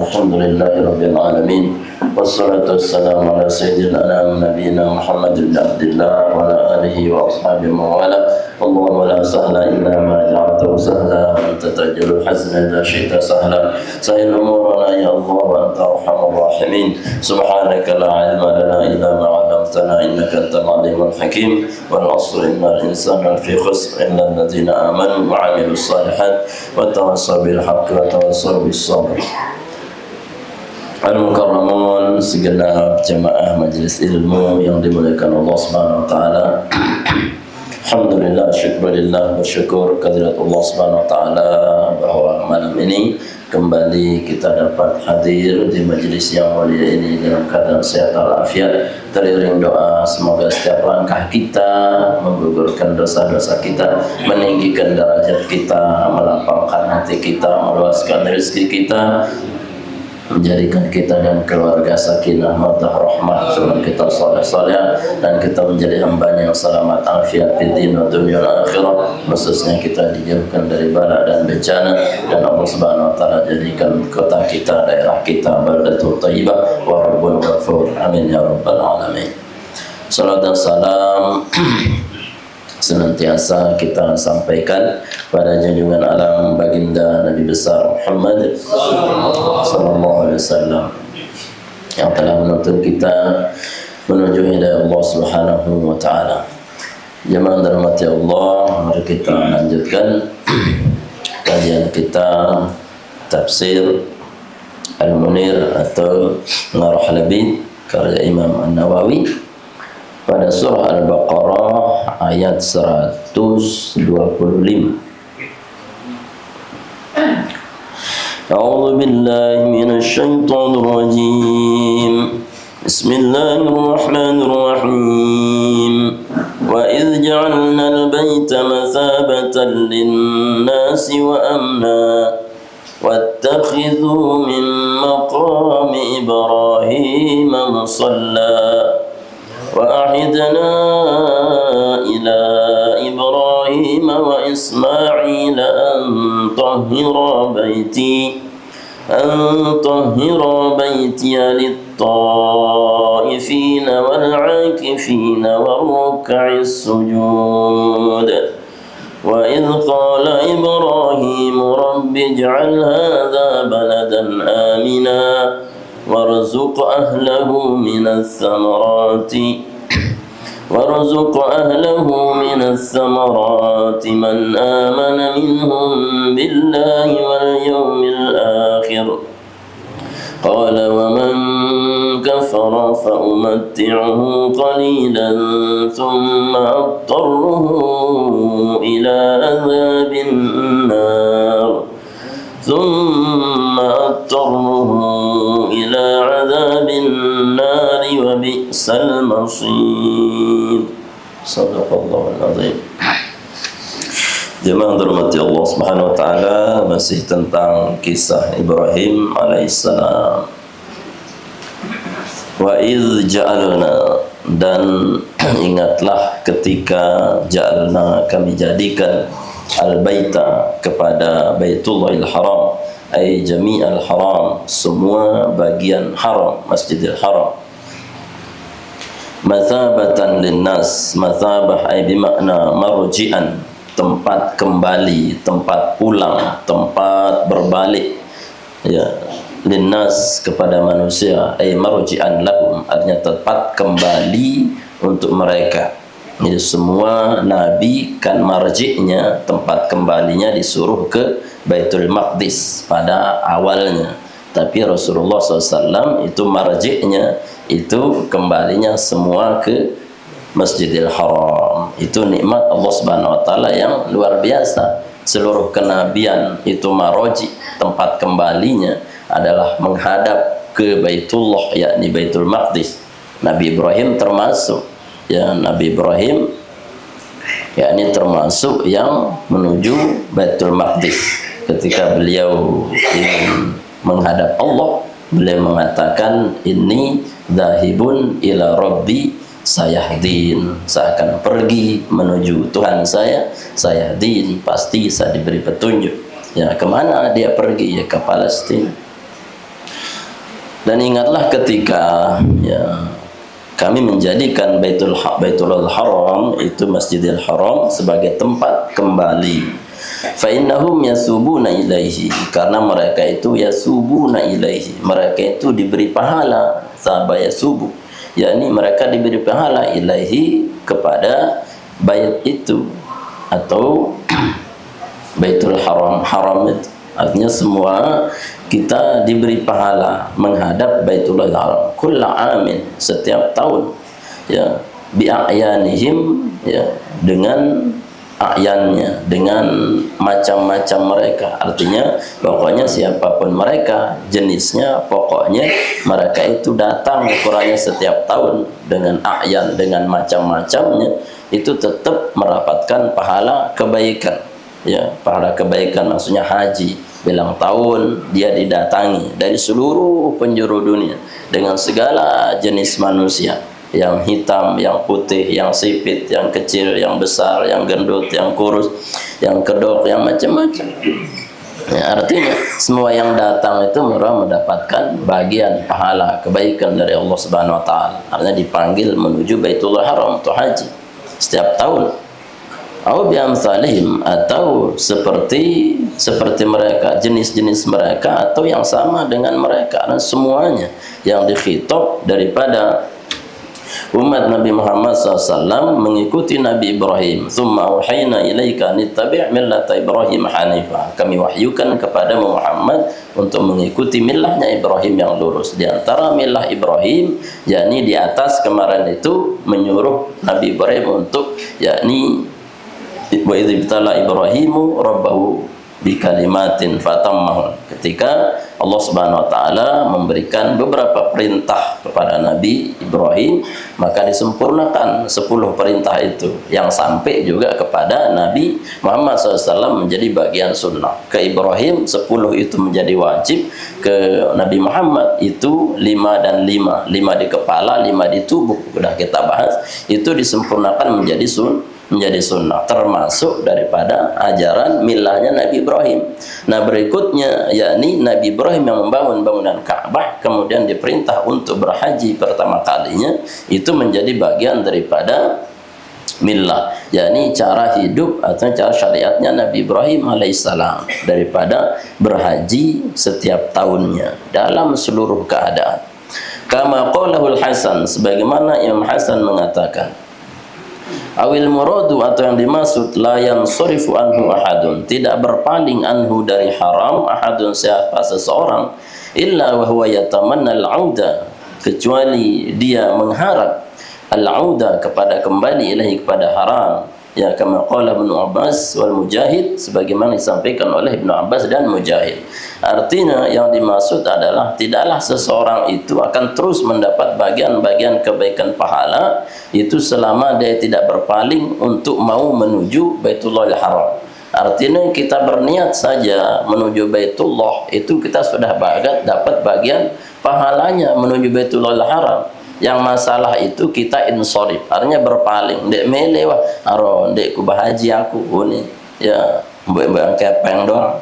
الحمد لله رب العالمين والصلاة والسلام على سيد الأنام نبينا محمد بن عبد الله وعلى آله وأصحابه ومن اللهم لا سهل إلا ما جعلته سهلا وأنت تجعل الحزن إذا شئت سهلا سهل أمورنا يا الله وأنت أرحم الراحمين سبحانك لا علم لنا إلا ما علمتنا إنك أنت العليم الحكيم والعصر إن الإنسان لفي خسر إلا الذين آمنوا وعملوا الصالحات وتواصوا بالحق وتواصوا بالصبر. Al-Mukarramun, segenap jemaah majelis ilmu yang dimuliakan Allah Subhanahu wa taala. Alhamdulillah, syukurillah, bersyukur kehadirat Allah Subhanahu wa taala bahwa malam ini kembali kita dapat hadir di majelis yang mulia ini dengan keadaan sehat walafiat. Teriring doa semoga setiap langkah kita menggugurkan dosa-dosa kita, meninggikan derajat kita, melapangkan hati kita, meluaskan rezeki kita, menjadikan kita dan keluarga sakinah mawaddah rahmah, sebab kita saleh-saleh dan kita menjadi hamba yang selamat afiat di dunia dan akhirat, khususnya kita dijauhkan dari bala dan bencana, dan Allah Subhanahu wa taala jadikan kota kita, daerah kita baldatul thayyibah wa rabbul ghafur, amin ya rabbal alamin. Salam dan salam senantiasa kita sampaikan pada junjungan alam baginda Nabi besar Muhammad sallallahu alaihi wasallam yang telah menuntun kita menuju hidayah Allah Subhanahu wa taala. Jemaah dirahmati Allah, mari kita lanjutkan kajian kita tafsir Al-Munir atau Ngarah Labid karya Imam An-Nawawi pada surah Al-Baqarah ayat 125. A'udzu billahi minasy syaithanir rajim. Bismillahirrahmanirrahim. Wa idz ja'alna al-baita mathabatan lin-nasi wa amna wattakhidhu min maqami Ibrahim musalla وأعهدنا إلى إبراهيم وإسماعيل أن طهر بيتي للطائفين والعاكفين والركع السجود وإذ قال إبراهيم رب اجعل هذا بلدا آمنا وارزق أهله من الثمرات من آمن منهم بالله واليوم الآخر قال ومن كفر فأمتعه قليلا ثم أضطره إلى عذاب النار وبئس المصير. Sadaqallahul azim. Jemaah dirahmati Allah Subhanahu wa taala, masih tentang kisah Ibrahim alaihissalam. Wa idz ja'alna, dan ingatlah ketika ja'alna, kami jadikan al-baita, kepada Baitullahil Haram, ay jami'al haram, semua bagian haram, Masjidil Haram, mathabatan linnas, mathabah ay bimakna marji'an, tempat kembali, tempat pulang, tempat berbalik, ya, linnas, kepada manusia, ay marji'an lahum, artinya tempat kembali untuk mereka. Jadi semua nabi kan marji'nya, tempat kembalinya disuruh ke Baitul Maqdis pada awalnya, tapi Rasulullah SAW itu marji'nya, itu kembalinya semua ke Masjidil Haram. Itu nikmat Allah Subhanahu wa taala yang luar biasa. Seluruh kenabian itu marji, tempat kembalinya adalah menghadap ke Baitullah, yakni Baitul Maqdis. Nabi Ibrahim termasuk, ya, Nabi Ibrahim yakni termasuk yang menuju Baitul Maqdis. Ketika beliau ingin menghadap Allah, beliau mengatakan, ini dhahibun ila rabbi sayahdin, saya akan pergi menuju Tuhan saya, sayahdin, pasti saya diberi petunjuk. Ya, kemana dia pergi? Ya, ke Palestina. Dan ingatlah ketika ya kami menjadikan Baitullah Haram itu Masjidil Haram sebagai tempat kembali. Fa innahum yasubuna ilaihi, karena mereka itu yasubuna ilaihi, mereka itu diberi pahala saba yasubu, yakni mereka diberi pahala ilaihi kepada bait itu atau Baitul Haram. Haram itu artinya semua kita diberi pahala menghadap Baitullah Haram kulla amin, setiap tahun ya, bi'ayanihim ya, dengan a'yannya, dengan macam-macam mereka. Artinya pokoknya siapapun mereka, jenisnya, pokoknya mereka itu datang ukurannya setiap tahun dengan a'yan, dengan macam-macamnya, itu tetap mendapatkan pahala kebaikan ya. Pahala kebaikan maksudnya haji bilang tahun dia didatangi dari seluruh penjuru dunia dengan segala jenis manusia, yang hitam, yang putih, yang sipit, yang kecil, yang besar, yang gendut, yang kurus, yang kedok, yang macam-macam ya. Artinya semua yang datang itu mereka mendapatkan bagian pahala kebaikan dari Allah Subhanahu wa taala. Artinya dipanggil menuju Baitullah Haram untuk haji setiap tahun. Au biamsalihim, atau seperti mereka, jenis-jenis mereka atau yang sama dengan mereka, dan semuanya yang dikhitab daripada umat Nabi Muhammad SAW mengikuti Nabi Ibrahim. Tsumma auhayna ilaika nittabi' millata Ibrahim hanifa, kami wahyukan kepada Muhammad untuk mengikuti millahnya Ibrahim yang lurus. Di antara millah Ibrahim, yakni di atas kemarin itu menyuruh Nabi Ibrahim untuk, yakni wa idh ibtala Ibrahimu rabbahu bikalimatin fatammahun, ketika Allah Subhanahu wa taala memberikan beberapa perintah kepada Nabi Ibrahim, maka disempurnakan 10 perintah itu yang sampai juga kepada Nabi Muhammad SAW menjadi bagian sunnah. Ke Ibrahim 10 itu menjadi wajib, ke Nabi Muhammad itu 5 dan 5 di kepala, 5 di tubuh, sudah kita bahas, itu disempurnakan menjadi sunnah, termasuk daripada ajaran milahnya Nabi Ibrahim. Nah berikutnya, yakni Nabi Ibrahim yang membangun bangunan Ka'bah, kemudian diperintah untuk berhaji pertama kalinya, itu menjadi bagian daripada milah, yakni cara hidup atau cara syariatnya Nabi Ibrahim alaihissalam, daripada berhaji setiap tahunnya dalam seluruh keadaan. Kama qalahul Hasan, sebagaimana Imam Hasan mengatakan, awil muradu, atau yang dimaksud, la yansarifu anhu ahadun, tidak berpaling anhu dari haram, ahadun siapa seseorang, illa wa huwa yatamanna al-auda, kecuali dia mengharap al-auda, kepada kembali ilahi, kepada haram ya, kama qala Ibnu Abbas wal Mujahid, sebagaimana disampaikan oleh Ibnu Abbas dan Mujahid. Artinya yang dimaksud adalah tidaklah seseorang itu akan terus mendapat bagian-bagian kebaikan pahala itu selama dia tidak berpaling untuk mau menuju Baitullahil Haram. Artinya kita berniat saja menuju Baitullah, itu kita sudah dapat bagian pahalanya menuju Baitullahil Haram. Yang masalah itu kita insorif, artinya berpaling, dek melewa, aron dek ku bahaji aku ini ya, mbak kepeng doang.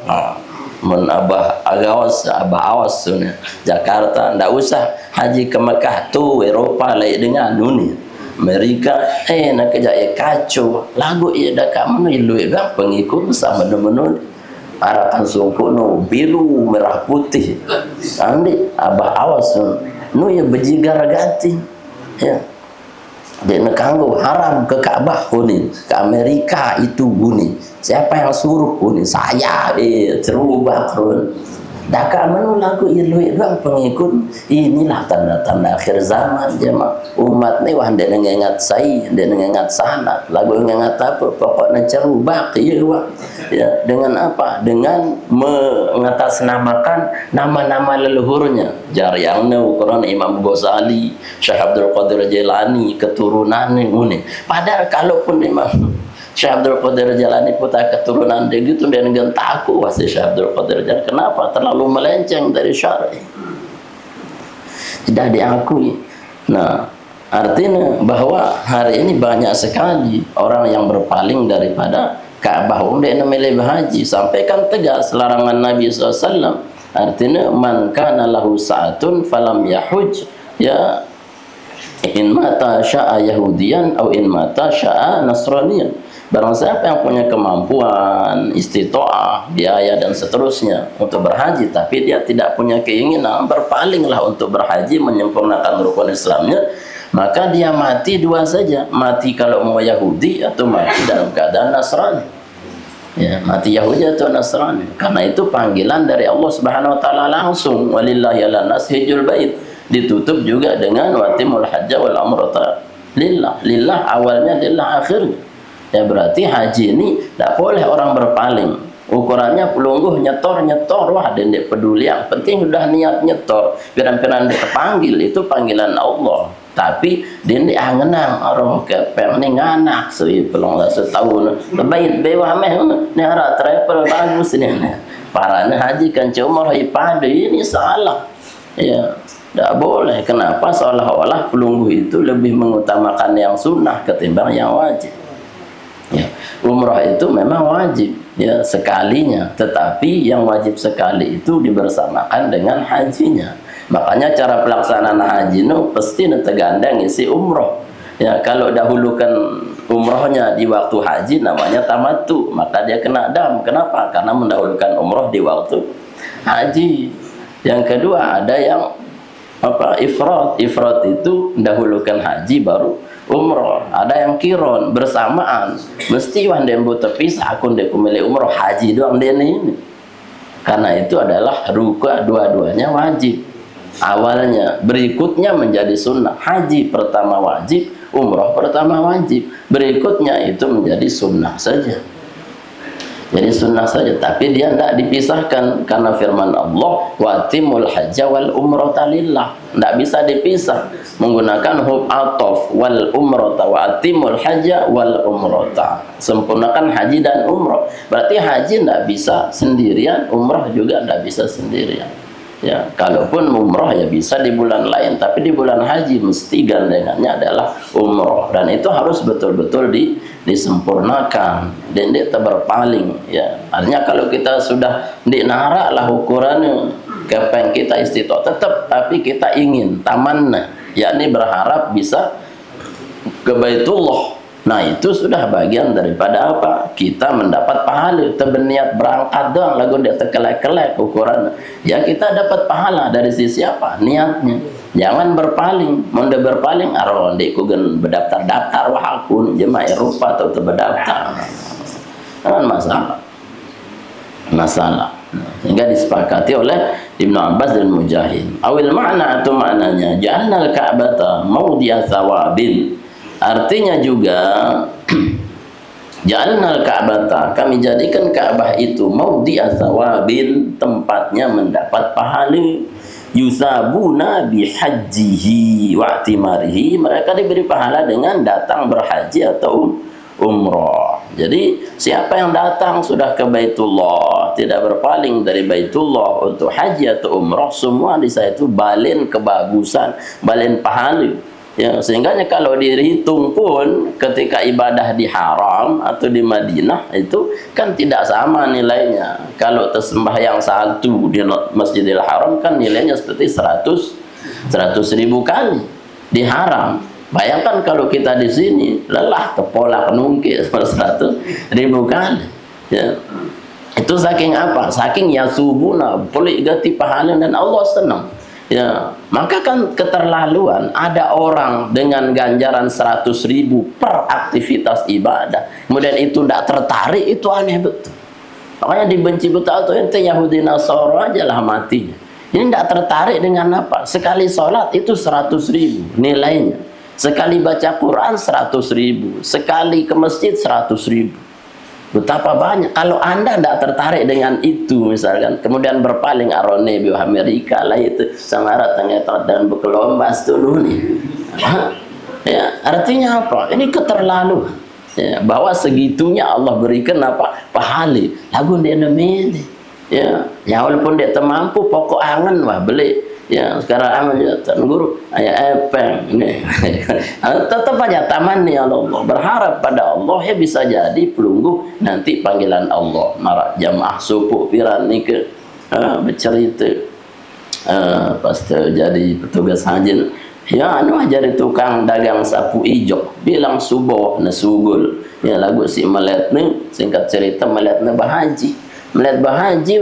Men abah agawas, abah awas sunya Jakarta, ndak usah haji ke Mekah tuh, Eropa lain dengan dunia Amerika, nak kerja kacau lagu ya, dah kamu ilu ya pengikut sama menun arakan sungku no biru merah putih, andi abah awas nu ya bejigar ganti ya, dia nekanggo haram ke Ka'bah kuning, ke Amerika itu kuning, siapa yang suruh kuning, saya cerubah kun daka menu lagu ilu doang pengikut. Inilah tanda-tanda akhir zaman jemaah. Umat ni wah dia ngengat saya, dia ngengat sana, lagu ngengat apa, pokoknya cerubah ya, dengan apa, dengan mengatasnamakan nama-nama leluhurnya, jariyangnya ukuran Imam Ghazali, Syekh Abdul Qadir Jailani, keturunan ini. Padahal kalaupun Imam Syekh Abdul Qadir Jailani putra keturunan dia gitu, dia dengan takut wasi Syekh Abdul Qadir Jailani. Kenapa? Terlalu melenceng dari syar'i, tidak diakui. Nah, artinya bahwa hari ini banyak sekali orang yang berpaling daripada Ka'bah, dia memilih haji. Sampaikan tegas larangan Nabi SAW Artinya man kana lahu sa'atun falam yahuj, ya in mata sya'a yahudiyan atau in mata sya'a nasraniyan. Barang siapa yang punya kemampuan, istitoah, biaya dan seterusnya untuk berhaji, tapi dia tidak punya keinginan, berpalinglah untuk berhaji menyempurnakan rukun Islamnya, maka dia mati dua saja, mati kalau mau Yahudi atau mati dalam keadaan Nasrani. Ya, mati Yahudi atau Nasrani. Karena itu panggilan dari Allah Subhanahu wa taala langsung, walillahi 'alan nas hijjul bait. Ditutup juga dengan watimul hajja wal umrata lillah. Lillah awalnya, lillah akhirnya. Ya berarti haji ini tidak boleh orang berpaling. Ukurannya pelungguh nyetor, wah dendek peduli, yang penting udah niat nyetor. Piran-piran terpanggil itu panggilan Allah. Tapi dendek angenang orang kepeng ni nganak sui pelong lah setahun. Terbaik bewah meh ni ara travel bagus ni. Parahnya haji kan cuma ibadah ini salah. Ya, tidak boleh. Kenapa? Seolah-olah pelungguh itu lebih mengutamakan yang sunnah ketimbang yang wajib. Ya, umrah itu memang wajib ya sekalinya, tetapi yang wajib sekali itu dibersamakan dengan hajinya. Makanya cara pelaksanaan haji itu pasti tergandeng isi umrah. Ya, kalau dahulukan umrahnya di waktu haji namanya tamattu, maka dia kena dam. Kenapa? Karena mendahulukan umrah di waktu haji. Yang kedua ada yang ifrat. Ifrat itu mendahulukan haji baru umroh. Ada yang kiron bersamaan, mesti wanda yang terpisah akun dia pemilik umroh haji doang dia ini. Karena itu adalah rukun, dua-duanya wajib awalnya, berikutnya menjadi sunnah. Haji pertama wajib, umroh pertama wajib, berikutnya itu menjadi sunnah saja. Jadi sunnah saja, tapi dia tidak dipisahkan karena firman Allah watimul hajja wal umrata lillah. Tidak bisa dipisah menggunakan hub atof wal umrata wa atimul hajja wal umrata. Sempurnakan haji dan umrah. Berarti haji tidak bisa sendirian, umrah juga tidak bisa sendirian. Ya, kalaupun umrah ya bisa di bulan lain, tapi di bulan haji mesti gandengannya adalah umrah, dan itu harus betul-betul disempurnakan dan dia berpaling. Ya, artinya kalau kita sudah dinarak lah ukurannya, kepeng kita istitoah tetap, tapi kita ingin tamanna, yakni berharap bisa ke Baitullah. Nah itu sudah bagian daripada apa? Kita mendapat pahala. Kita berniat berangkat doang, lagu dia terkelek-kelek ukuran. Ya kita dapat pahala dari sisi apa? Niatnya. Jangan berpaling. Mau dia berpaling, aron dia kugen berdaftar-daftar wah aku jemaah Eropa atau berdaftar. Kan masalah. Masalah. Sehingga disepakati oleh Ibnu Abbas dan Mujahid. Awil makna atau maknanya ja'alnal ka'bata mawdi'a thawabin. Artinya juga ja'alnal ka'bata, kami jadikan Ka'bah itu mawdi'a thawabin, tempatnya mendapat pahala. Yusabuna bihajjihi wa i'timarihi, mereka diberi pahala dengan datang berhaji atau umrah. Jadi siapa yang datang sudah ke Baitullah, tidak berpaling dari Baitullah untuk haji atau umrah, semua di sana itu balen kebagusan, balen pahala. Ya, sehingga kalau dihitung pun ketika ibadah di Haram atau di Madinah itu kan tidak sama nilainya. Kalau tersembahyang satu di Masjidil Haram kan nilainya seperti 100.000 kali di Haram. Bayangkan kalau kita di sini lelah kepolak nungkit 100.000 kali. Ya. Itu saking apa? Saking yasubuna, boleh ganti pahala dan Allah senang. Ya, maka kan keterlaluan ada orang dengan ganjaran 100.000 per aktivitas ibadah, kemudian itu tidak tertarik, itu aneh betul. Makanya dibenci betul atau ente Yahudi Nasara aja lah matinya. Ini tidak tertarik dengan apa? Sekali sholat itu 100.000 nilainya, sekali baca Quran 100.000, sekali ke masjid 100.000. Betapa banyak. Kalau anda tidak tertarik dengan itu misalkan, kemudian berpaling arone bio Amerika lah itu sangarat tengetot dan bekelombas dulu nih. Ya, artinya apa? Ini keterlaluan. Ya, bahwa segitunya Allah berikan apa? Pahala. Lagu dia nemeni. Ya, walaupun dia termampu pokok angan wah beli. Ya sekarang aman ya guru ayah epeng ini tetap aja taman nih Allah, berharap pada Allah ya bisa jadi pelungguh nanti panggilan Allah marak jamaah subuh piran nih ke bercerita pas jadi petugas haji, ya anu jadi tukang dagang sapu ijo bilang subuh na sugul ya lagu si meletne, singkat cerita meletne bahaji, melihat bahaji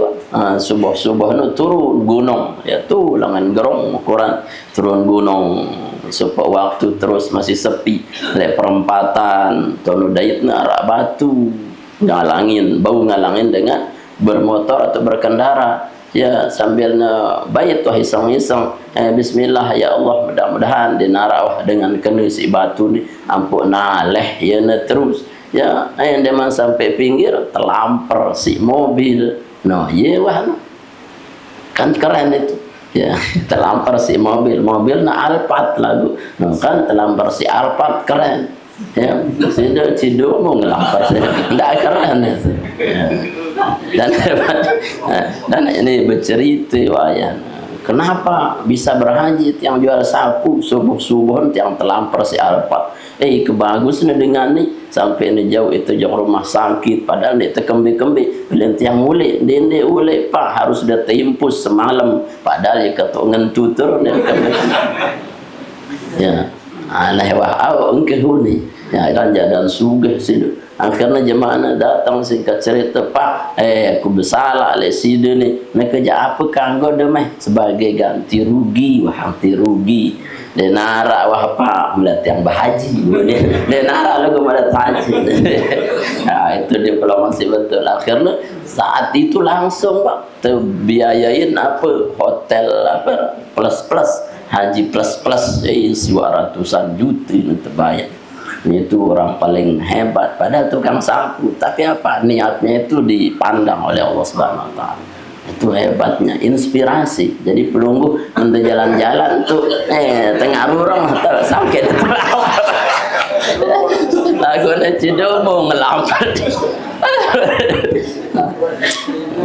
subuh nu turun gunung ya tuh lengan gerong ukuran turun gunung supaya waktu terus masih sepi lek perempatan tonu dayatna arah batu ngalangin bau ngalangin dengan bermotor atau berkendara ya sambil bayat tuh iseng-iseng bismillah ya Allah mudah-mudahan dinarawah dengan kena si batu ni ampun naleh ya terus ya yang deman sampai pinggir terlampar si mobil ye wah kan keren itu ya terlampar si mobil na Alphard lagu kan terlampar si Alphard keren ya Cido mau ngelampar sih enggak keren itu ya. Dan ini bercerita wayan kenapa bisa berhaji yang jual sapu subuh-subuh yang terlampar si Alphard kebagusnya dengan nih sampai ini jauh itu jauh rumah sakit padahal nih tekembe-kembe belian tiang ule dende ule pak harus sudah timpus semalam padahal ya ketungan tutur ya aneh wah engke huni ya ranja dan sugih sidu akhirnya jemaah datang singkat cerita pak aku bersalah le sidu nih kerja apa kanggo demeh sebagai ganti rugi wah ganti rugi denara wah pak melihat yang bahaji denara lu kepada haji nah itu diplomasi betul akhirnya saat itu langsung pak terbiayain apa hotel apa plus haji plus 200-an juta itu terbayar itu orang paling hebat padahal tukang sapu tapi apa niatnya itu dipandang oleh Allah Subhanahu wa taala itu hebatnya inspirasi jadi pelunggu untuk jalan-jalan tuh tengah rurang atau sakit lagu Cido mau ngelampat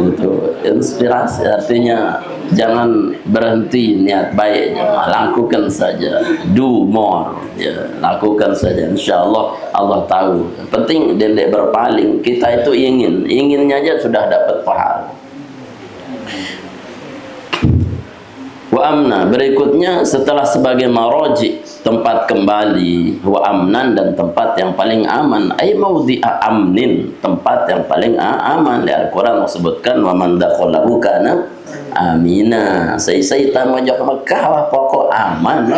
itu inspirasi artinya jangan berhenti niat baiknya lakukan saja do more ya lakukan saja insyaallah Allah tahu penting dia berpaling kita itu inginnya aja sudah dapat pahala. Wa amna berikutnya setelah sebagai maraji tempat kembali wa amnan dan tempat yang paling aman ay maudhi'a amnin tempat yang paling aman di Al-Qur'an disebutkan wa man dakhalahu kana amina saya tamu ke Mekah wah pokok aman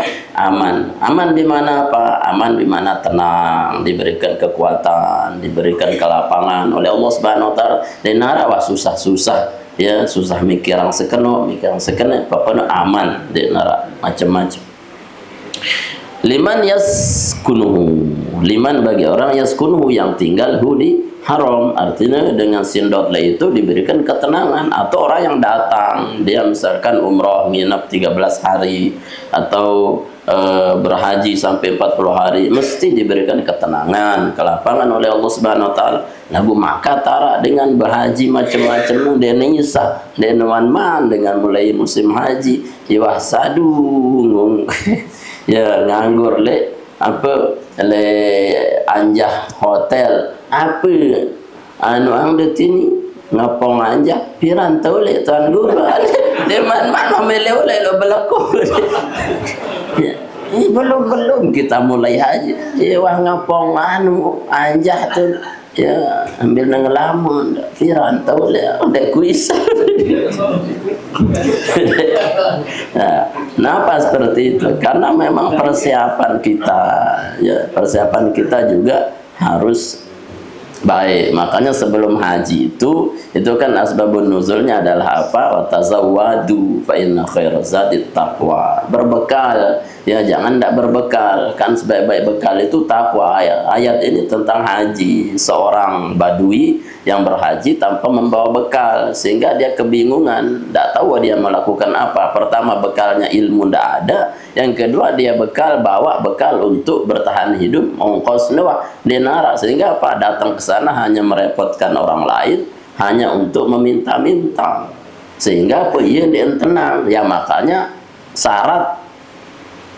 di mana apa aman di mana tenang diberikan kekuatan diberikan kelapangan oleh Allah Subhanahu wa taala dan wah susah ya susah mikir yang sekeno pokoknya aman di neraka macam-macam. Liman yaskunuhu liman bagi orang yaskunuhu yang tinggal di haram artinya dengan sindot itu diberikan ketenangan atau orang yang datang dia misalkan umroh nginep 13 hari atau berhaji sampai 40 hari mesti diberikan ketenangan kelapangan oleh Allah Subhanahu wa taala lagu maka tara dengan berhaji macam-macam dia nisa dan man dengan mulai musim haji jiwa sadung ya nganggur le apa le anjah hotel apa anu ang detini ngapong anjah piran tau le tuan guru de man mele oleh lo belaku belum kita mulai haji wah ngapong anu anjah tuh ya ambil ngelamun piran tau le udah kuis Kenapa seperti itu? Karena memang persiapan kita juga harus baik. Makanya sebelum haji itu kan asbabun nuzulnya adalah apa? Wa tazawwadu fa inna khairaz zadi taqwa. Berbekal. Ya jangan tidak berbekal. Kan sebaik-baik bekal itu takwa. Ayat ini tentang haji. Seorang badui yang berhaji tanpa membawa bekal sehingga dia kebingungan, tidak tahu dia melakukan apa. Pertama bekalnya ilmu tidak ada, yang kedua dia bawa bekal untuk bertahan hidup, ongkos lewat dinara, sehingga apa datang ke sana hanya merepotkan orang lain, hanya untuk meminta-minta, sehingga apa ia dia tenang. Ya makanya syarat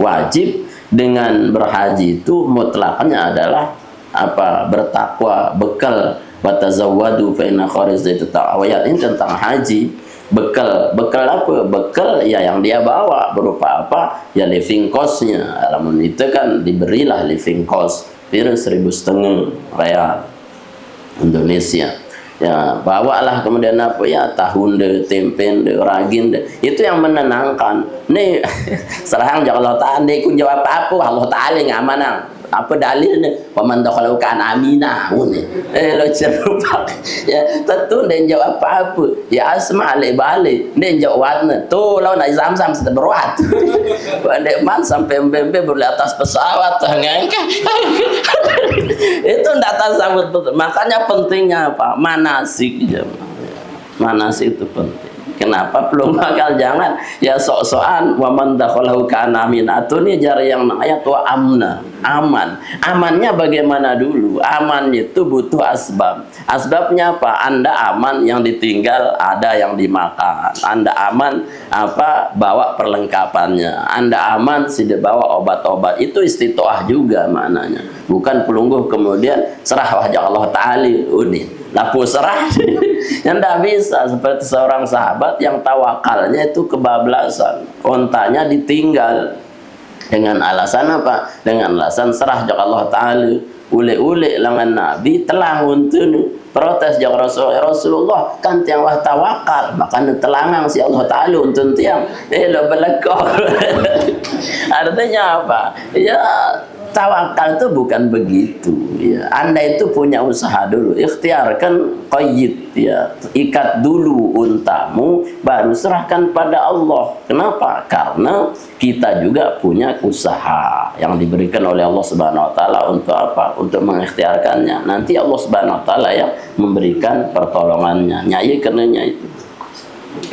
wajib dengan berhaji itu mutlaknya adalah apa? Bertakwa, bekal. Watazawwadu fa inna khairaz zadi taqwa. Ayat ini tentang haji. bekal apa? Bekal ya yang dia bawa berupa apa? Ya living cost-nya. Alamun itu kan diberilah living cost kira 1.500 real Indonesia. Ya bawalah kemudian apa ya, tahun deh, tempe deh, ragin deh, itu yang menenangkan nih. Serang jangan Allah Ta'ala nih kun jawab apa Allah Ta'ala ngamanang apa dalilnya paman dakhalau kana amina lo cerupak ya tentu dan jawab apa ya asma ale bale dan jawabnya tuh lawan zam-zam sudah beruat pandai man sampai mbembe berli atas pesawat ngangkat itu ndak tasawuf. Makanya pentingnya apa manasik, manasik itu penting. Kenapa belum bakal jangan ya sok-sokan wa man dakhalahu kana aminatun ini jar yang ayat wa amna, aman. Amannya bagaimana dulu? Aman itu butuh asbab. Asbabnya apa? Anda aman yang ditinggal ada yang dimakan. Anda aman apa? Bawa perlengkapannya. Anda aman sudah bawa obat-obat. Itu istitoah juga maknanya. Bukan pelungguh kemudian serah wajah Allah Ta'ala udah lapu serah. Yang tidak bisa seperti seorang sahabat yang tawakalnya itu kebablasan, ontanya ditinggal dengan alasan apa? Dengan alasan serah jak Allah Ta'ala. Ule-ule lengan Nabi telang untuk protes jak Rasulullah kan tiang wah tawakal makanya telangang si Allah Ta'ala untuk tiang lo belekor. Artinya apa? Ya tawakal itu bukan begitu ya. Anda itu punya usaha dulu, ikhtiarkan qayyid ya, ikat dulu untamu baru serahkan pada Allah. Kenapa? Karena kita juga punya usaha yang diberikan oleh Allah Subhanahu wa taala untuk apa? Untuk mengikhtiarkannya. Nanti Allah Subhanahu wa taala yang memberikan pertolongannya. Nyai kenanya itu.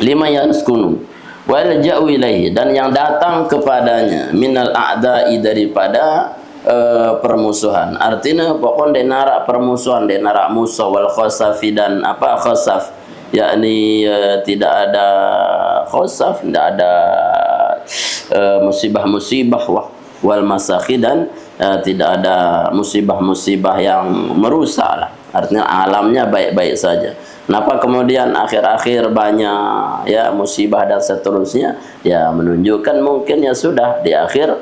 5 yaskunu wal ja'u ilaihi, dan yang datang kepadanya minal a'da'i daripada permusuhan. Artinya pokok denara permusuhan, denara musuh wal khosafi, dan apa khosaf yakni tidak ada khosaf, tidak ada musibah-musibah wal masakhi, dan tidak ada musibah-musibah yang merusak lah. Artinya alamnya baik-baik saja. Kenapa kemudian akhir-akhir banyak ya musibah dan seterusnya? Ya menunjukkan mungkin ya sudah di akhir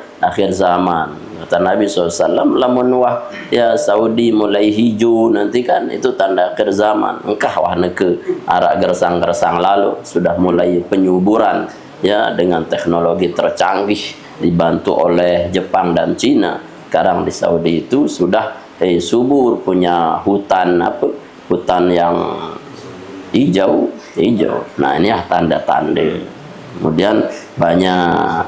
zaman. Kata Nabi SAW, lamun wah ya Saudi mulai hijau nanti kan itu tanda akhir zaman. Engkah wah neke arak gersang-gersang lalu sudah mulai penyuburan ya dengan teknologi tercanggih dibantu oleh Jepang dan Cina. Sekarang di Saudi itu sudah subur, punya hutan apa? Hutan yang hijau. Nah ini ya tanda-tanda. Kemudian banyak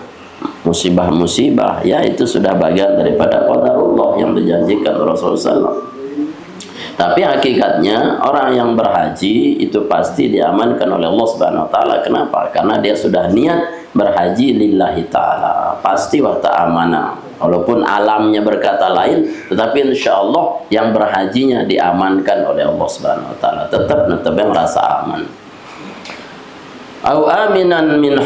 musibah-musibah ya itu sudah bagian daripada qadarullah yang dijanjikan Rasulullah SAW. Tapi hakikatnya orang yang berhaji itu pasti diamankan oleh Allah Subhanahu wa taala. Kenapa? Karena dia sudah niat berhaji lillahi taala. Pasti waktu amanah. Walaupun alamnya berkata lain, tetapi insya Allah yang berhajinya diamankan oleh Allah Subhanahu wa taala. Tetap yang merasa aman. Au aminan min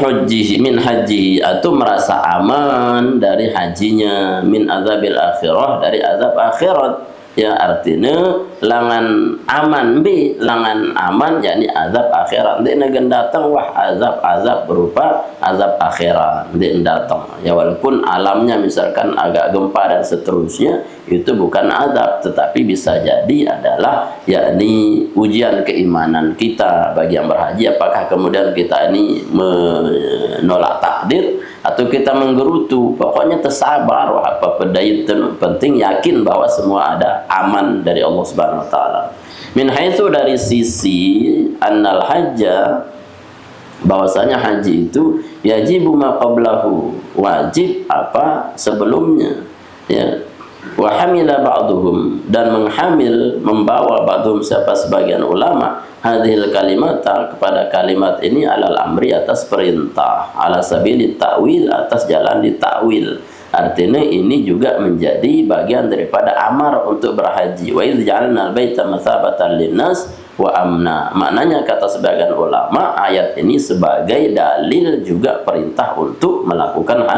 haji, atau merasa aman dari hajinya, min azabil akhirah, dari azab akhirat. Ya artinya langan aman langan aman yakni azab akhirat. Dia negan datang wah azab berupa azab akhirat dia datang. Ya walaupun alamnya misalkan agak gempa dan seterusnya, itu bukan azab tetapi bisa jadi adalah yakni ujian keimanan kita bagi yang berhaji. Apakah kemudian kita ini menolak takdir atau kita menggerutu? Pokoknya tersabar wah apa pedait, penting yakin bahwa semua ada aman dari Allah Subhanahu wa taala. Min haitsu, dari sisi annal hajja, bahwasanya haji itu yajibu ma qablahu, wajib apa sebelumnya ya. Wa hamila ba'duhum, dan membawa ba'duhum siapa sebagian ulama hadhil kalimata, kepada kalimat ini alal amri, atas perintah, ala sabili ta'wil, atas jalan ditakwil. Artinya ini juga menjadi bagian daripada amar untuk berhaji. Wa idz ja'alna al-baita mathabatan linnas wa amna. Maknanya kata sebagian ulama ayat ini sebagai dalil juga perintah untuk melakukan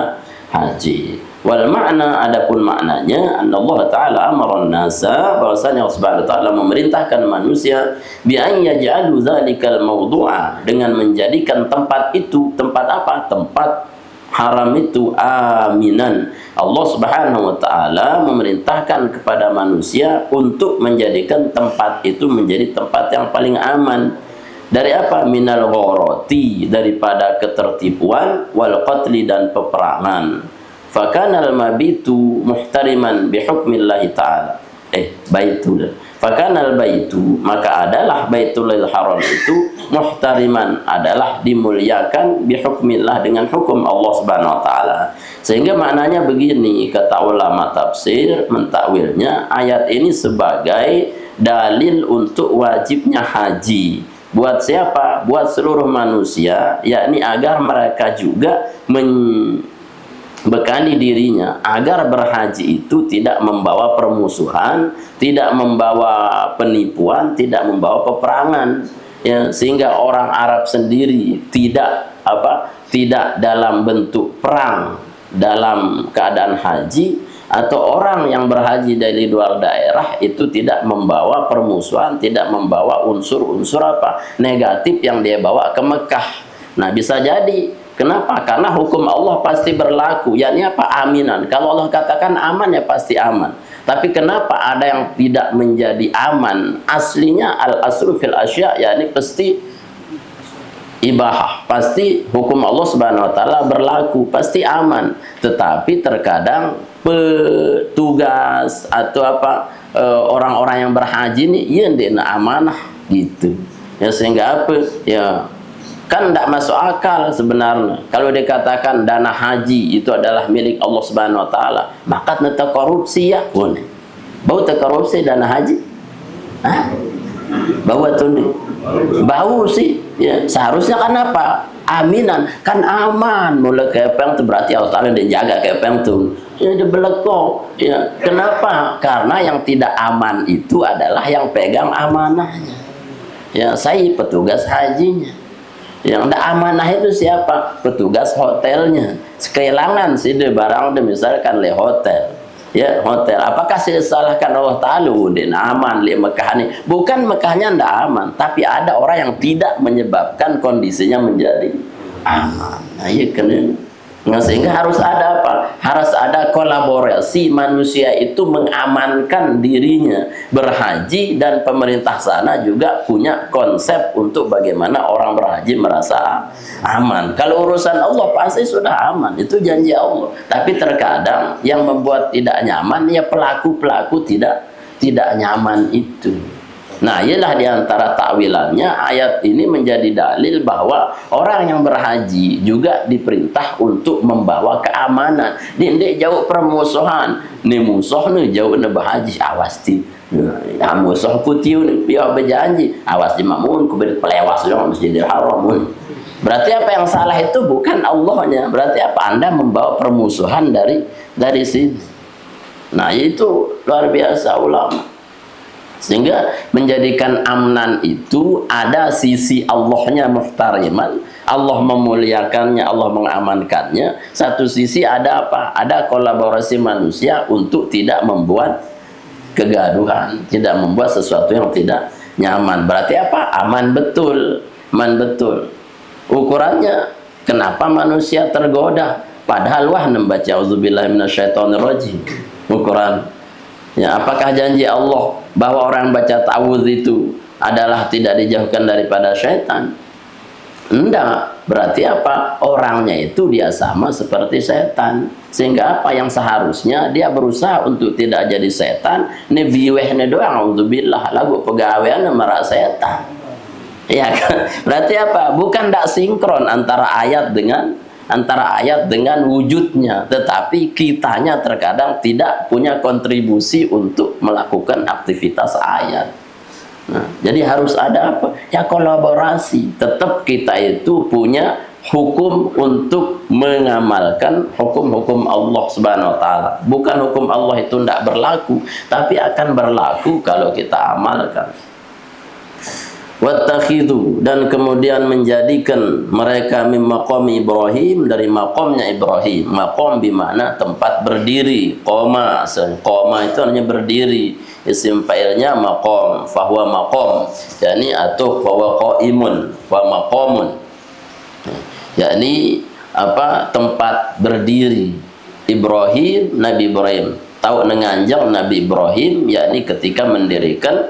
haji. Wal makna, adapun maknanya, Allah Ta'ala amara nasa, bahwasanya Allah Subhanahu wa Ta'ala memerintahkan manusia bi an yaj'alu dzalikal mawdu'a, dengan menjadikan tempat itu, tempat apa? Tempat haram itu aminan. Allah Subhanahu wa Ta'ala memerintahkan kepada manusia untuk menjadikan tempat itu menjadi tempat yang paling aman. Dari apa? Minal gharati, daripada ketertipuan, wal qatli, dan peperangan. Fakanal mabitu muhtariman bihukmillahi ta'ala. Baitul. Fakanal baitu, maka adalah Baitullahil Haram itu muhtariman, adalah dimuliakan bihukmillah, dengan hukum Allah Subhanahu wa taala. Sehingga maknanya begini, kata ulama tafsir mentakwilnya ayat ini sebagai dalil untuk wajibnya haji. Buat siapa? Buat seluruh manusia, yakni agar mereka juga bekali dirinya agar berhaji itu tidak membawa permusuhan, tidak membawa penipuan, tidak membawa peperangan, ya, sehingga orang Arab sendiri tidak dalam bentuk perang dalam keadaan haji, atau orang yang berhaji dari luar daerah itu tidak membawa permusuhan, tidak membawa unsur-unsur negatif yang dia bawa ke Mekah. Nah, bisa jadi. Kenapa? Karena hukum Allah pasti berlaku. Yakni apa? Aminan. Kalau Allah katakan aman, ya pasti aman. Tapi kenapa ada yang tidak menjadi aman? Aslinya al-asru fil asya, yakni pasti ibahah. Pasti hukum Allah Subhanahu wa taala berlaku, pasti aman. Tetapi terkadang petugas atau orang-orang yang berhaji ini ya tidak amanah gitu. Ya, sehingga ya kan tidak masuk akal sebenarnya. Kalau dikatakan dana haji itu adalah milik Allah Subhanahu wa taala, maka neta korupsi ya pun. Bau korupsi dana haji? Hah? Bau tuh nih. Bau sih. Ya, seharusnya kan apa? Aminan, kan aman. Mulai kepeng itu berarti Allah Taala dia jaga kepeng tuh. Ya dibelekok. Ya, kenapa? Karena yang tidak aman itu adalah yang pegang amanahnya. Ya, saya petugas hajinya. Yang tidak amanah itu siapa? Petugas hotelnya. Kehilangan sih de barang de misalkan le hotel. Ya, hotel. Apakah saya salahkan Allah Ta'ala? Udin aman li Mekah ini. Bukan Mekahnya tidak aman, tapi ada orang yang tidak menyebabkan kondisinya menjadi aman. Nah, iya kan. Nah, sehingga harus ada apa? Harus ada kolaborasi, manusia itu mengamankan dirinya berhaji, dan pemerintah sana juga punya konsep untuk bagaimana orang berhaji merasa aman. Kalau urusan Allah pasti sudah aman, itu janji Allah. Tapi terkadang yang membuat tidak nyaman ya pelaku-pelaku tidak nyaman itu. Nah, ialah diantara takwilannya ayat ini menjadi dalil bahwa orang yang berhaji juga diperintah untuk membawa keamanan. Dia jauh permusuhan. Ni musuh ni jauh ni berhaji, awas ti. Ya musuh kutiu ni biar berjanji, awas di mamun ku beri pelewas dong Masjidil Haram. Berarti apa yang salah itu bukan Allahnya. Berarti apa? Anda membawa permusuhan dari sini. Nah, itu luar biasa ulama. Sehingga menjadikan amnan itu ada sisi Allahnya muhtariman, Allah memuliakannya, Allah mengamankannya. Satu sisi ada apa? Ada kolaborasi manusia untuk tidak membuat kegaduhan, tidak membuat sesuatu yang tidak nyaman. Berarti apa? Aman betul, aman betul. Ukurannya, kenapa manusia tergoda? Padahal wah membaca auzubillahi minasyaitonirrajim. Ukuran. Ya, apakah janji Allah bahwa orang baca ta'awudz itu adalah tidak dijauhkan daripada syaitan? Enggak. Berarti apa? Orangnya itu dia sama seperti setan. Sehingga apa yang seharusnya dia berusaha untuk tidak jadi setan, ini biwehnya doang, auzubillah, lagu pegawaian merasa setan. Ya kan? Berarti apa? Bukan tidak sinkron antara ayat dengan wujudnya, tetapi kitanya terkadang tidak punya kontribusi untuk melakukan aktivitas ayat. Nah, jadi harus ada apa? Ya kolaborasi. Tetap kita itu punya hukum untuk mengamalkan hukum-hukum Allah Subhanahu wa taala. Bukan hukum Allah itu tidak berlaku, tapi akan berlaku kalau kita amalkan. Wattakhidhu, dan kemudian menjadikan mereka min maqam Ibrahim, dari maqamnya Ibrahim. Maqam bermakna tempat berdiri. Qoma, qoma itu artinya berdiri. Isim fa'ilnya maqam, fahuwa maqam, yakni atau fahuwa qaimun, wa maqamun, yakni apa, tempat berdiri Ibrahim, Nabi Ibrahim. Tahu nenganjang Nabi Ibrahim, yakni ketika mendirikan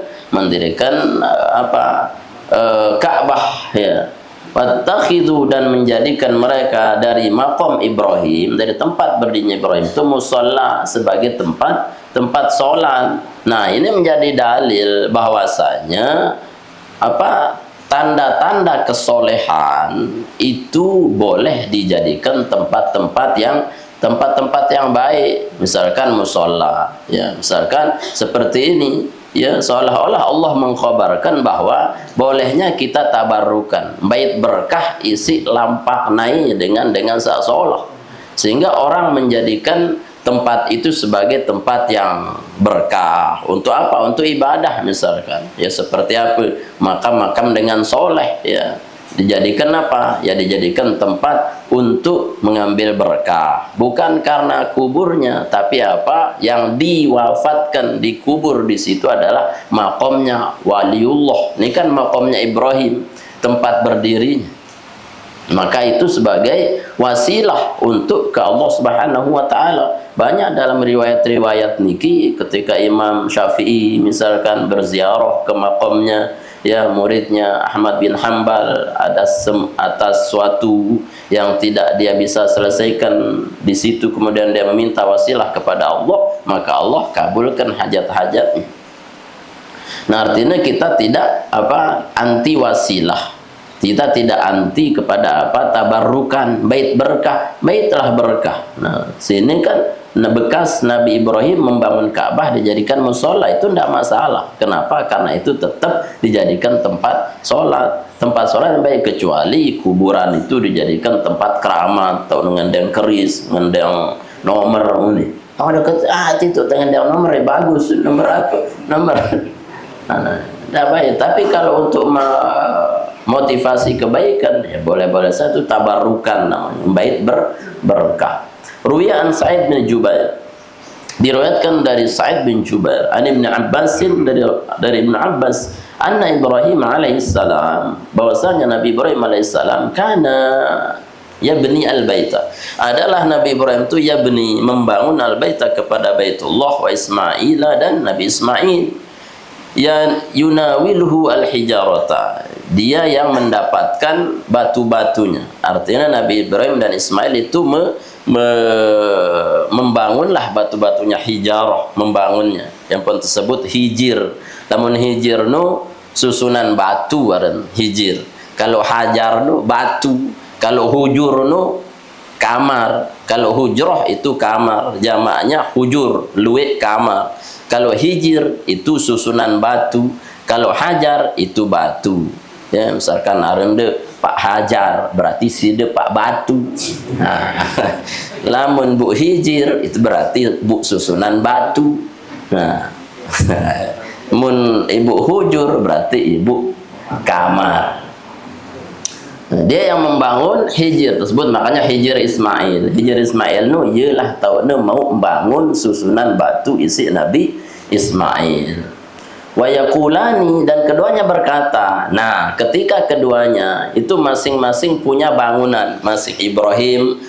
Ka'bah, ya. Wattakhidhu, dan menjadikan mereka dari maqam Ibrahim, dari tempat berdirinya Ibrahim itu musalla, sebagai tempat sholat. Nah, ini menjadi dalil bahwasanya tanda-tanda kesolehan itu boleh dijadikan tempat-tempat yang baik, misalkan musalla, ya, misalkan seperti ini. Ya, seolah-olah Allah mengkhabarkan bahwa bolehnya kita tabarrukan, bait berkah isi lampak naik dengan seolah, sehingga orang menjadikan tempat itu sebagai tempat yang berkah. Untuk apa? Untuk ibadah misalkan. Ya, seperti apa? Makam-makam dengan soleh, ya. Dijadikan apa? Ya, dijadikan tempat untuk mengambil berkah. Bukan karena kuburnya, tapi apa? Yang diwafatkan, dikubur di situ adalah makomnya waliullah. Ini kan makomnya Ibrahim, tempat berdirinya. Maka itu sebagai wasilah untuk ke Allah Subhanahu wa taala. Banyak dalam riwayat-riwayat niki ketika Imam Syafi'i misalkan berziarah ke makomnya, ya, muridnya Ahmad bin Hanbal, atas suatu yang tidak dia bisa selesaikan di situ, kemudian dia meminta wasilah kepada Allah, maka Allah kabulkan hajat-hajatnya. Nah, artinya kita tidak anti wasilah, kita tidak anti kepada tabarrukan, bait berkah, baitlah berkah. Nah, sini kan bekas Nabi Ibrahim membangun Ka'bah dijadikan mushola, itu tidak masalah. Kenapa? Karena itu tetap dijadikan tempat sholat yang baik, kecuali kuburan itu dijadikan tempat keramat atau ngendang keris, ngendang nomor ini. Oh, dekat itu ngendang nomor, ya bagus, nomor apa? Nomor. Nah, baik. Tapi kalau untuk motivasi kebaikan, ya boleh-boleh satu tabarrukan namanya, bait berkah. Ruwiya an Sa'id bin Jubair, diriwayatkan dari Sa'id bin Jubair an Ibnu Abbas, dari Ibnu Abbas, anna Ibrahim alaihissalam, bahwasanya Nabi Ibrahim alaihissalam kana yabni al-baita, adalah Nabi Ibrahim itu yabni, membangun al-baita, kepada Baitullah, wa Ismaila, dan Nabi Ismail, ya, yunawiluhu al-hijarata, dia yang mendapatkan batu-batunya. Artinya Nabi Ibrahim dan Ismail itu membangunlah batu-batunya, hijarah, membangunnya, yang pun tersebut hijir. Namun hijir nu susunan batu, waren hijir. Kalau hajar nu batu, kalau hujur nu kamar. Kalau hujrah itu kamar, jamaknya hujur, luwek kamar. Kalau hijir itu susunan batu, kalau hajar itu batu. Ya, misalkan arende Pak Hajar, berarti side Pak Batu. Nah, lamun Bu hijir itu berarti Bu susunan batu. Nah, mun Ibu hujur berarti Ibu kamar. Nah, dia yang membangun hijir tersebut, makanya hijir Ismail. Hijir Ismail nu ialah tahun mau membangun susunan batu isi Nabi Ismail. Wa yaqulani, dan keduanya berkata. Nah, ketika keduanya itu masing-masing punya bangunan, masing Ibrahim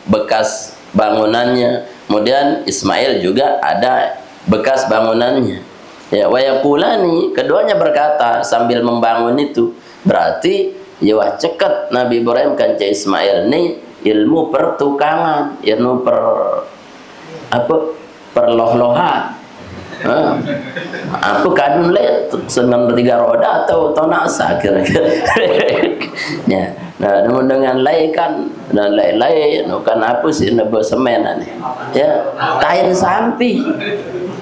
bekas bangunannya, kemudian Ismail juga ada bekas bangunannya. Ya, wa yaqulani, keduanya berkata sambil membangun itu. Berarti ya ceket Nabi Ibrahim kanca Ismail ini ilmu pertukangan, ilmu perloh-lohan. Aku kadun le senang bertiga roda atau nasa kira-kira. Ya, nah dengan lay kan, dan lay kan apa sih nebo semen nih. Ya, kain sampi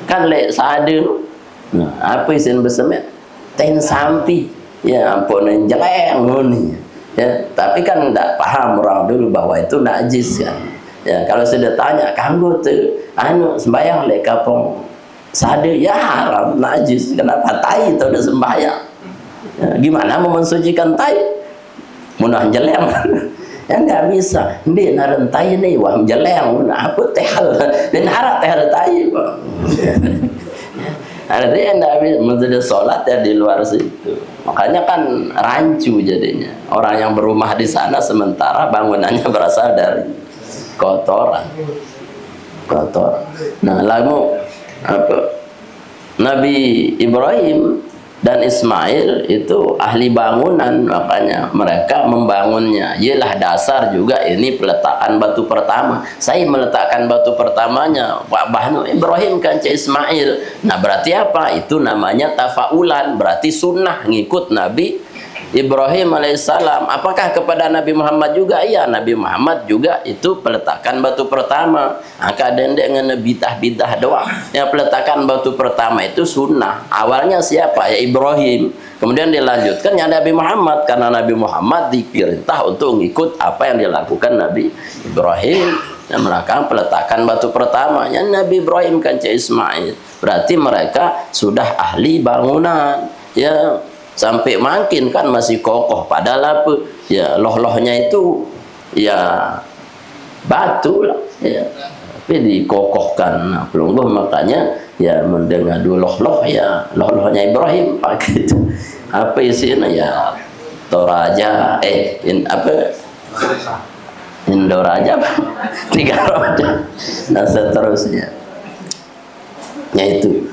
kan le sadu. Nah, apa sih bersemen? Kain sampi. Ya, ampun jelek nguni. Ya, tapi kan tidak paham orang dulu bahwa itu najis kan. Ya, kalau sudah tanya, kanggo tuh sembayang le kapong sade, ya haram, najis. Kenapa? Tai itu udah sembahyang. Ya, gimana mau mensucikan tai? Munah jeleng. Ya nggak bisa. Dia naran tai nih, wah jeleng. Munah apa tehal? Dan harap tehal tai. Artinya nggak bisa menjadi sholat ya di luar situ. Makanya kan rancu jadinya. Orang yang berumah di sana sementara bangunannya berasal dari kotoran. Nah, lalu apa? Nabi Ibrahim dan Ismail itu ahli bangunan, makanya mereka membangunnya. Ialah dasar juga ini peletakan batu pertama. Saya meletakkan batu pertamanya, Pak Bahnu Ibrahim kan Ismail. Nah, berarti apa? Itu namanya tafaulan, berarti sunnah ngikut Nabi Ibrahim alaihissalam. Apakah kepada Nabi Muhammad juga? Iya, Nabi Muhammad juga itu peletakan batu pertama. Angka dendek dengan bidah doang. Yang peletakan batu pertama itu sunnah. Awalnya siapa? Ya Ibrahim. Kemudian dilanjutkan ya Nabi Muhammad, karena Nabi Muhammad diperintah untuk mengikut apa yang dilakukan Nabi Ibrahim. Yang melakukan peletakan batu pertama. Ya Nabi Ibrahim kan Ismail. Berarti mereka sudah ahli bangunan. Ya, sampai makin kan masih kokoh, padahal apa ya loh-lohnya itu ya batu lah ya, tapi dikokohkan. Nah, pelungguh makanya ya mendengar dulu loh-loh ya loh-lohnya Ibrahim pakai itu apa isinya ya Toraja Indoraja tiga roda dan seterusnya, yaitu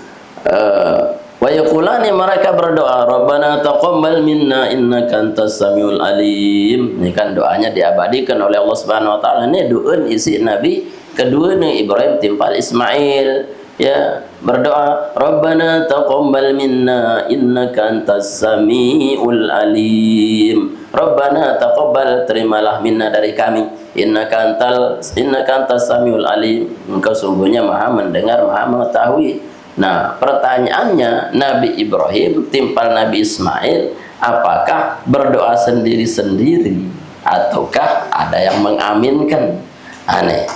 wa yaqulani, mereka berdoa, Rabbana taqabbal minna innaka antas samiul alim. Ini kan doanya diabadikan oleh Allah Subhanahu wa taala. Ini doa isi Nabi kedua nih Ibrahim timpal Ismail. Ya, berdoa, Rabbana taqabbal minna innaka antas samiul alim. Rabbana taqabbal, terimalah minna dari kami, innaka antas samiul alim. Engkau sungguhnya Maha mendengar, Maha mengetahui. Nah, pertanyaannya, Nabi Ibrahim timpal Nabi Ismail, apakah berdoa sendiri-sendiri ataukah ada yang mengaminkan? Aneh.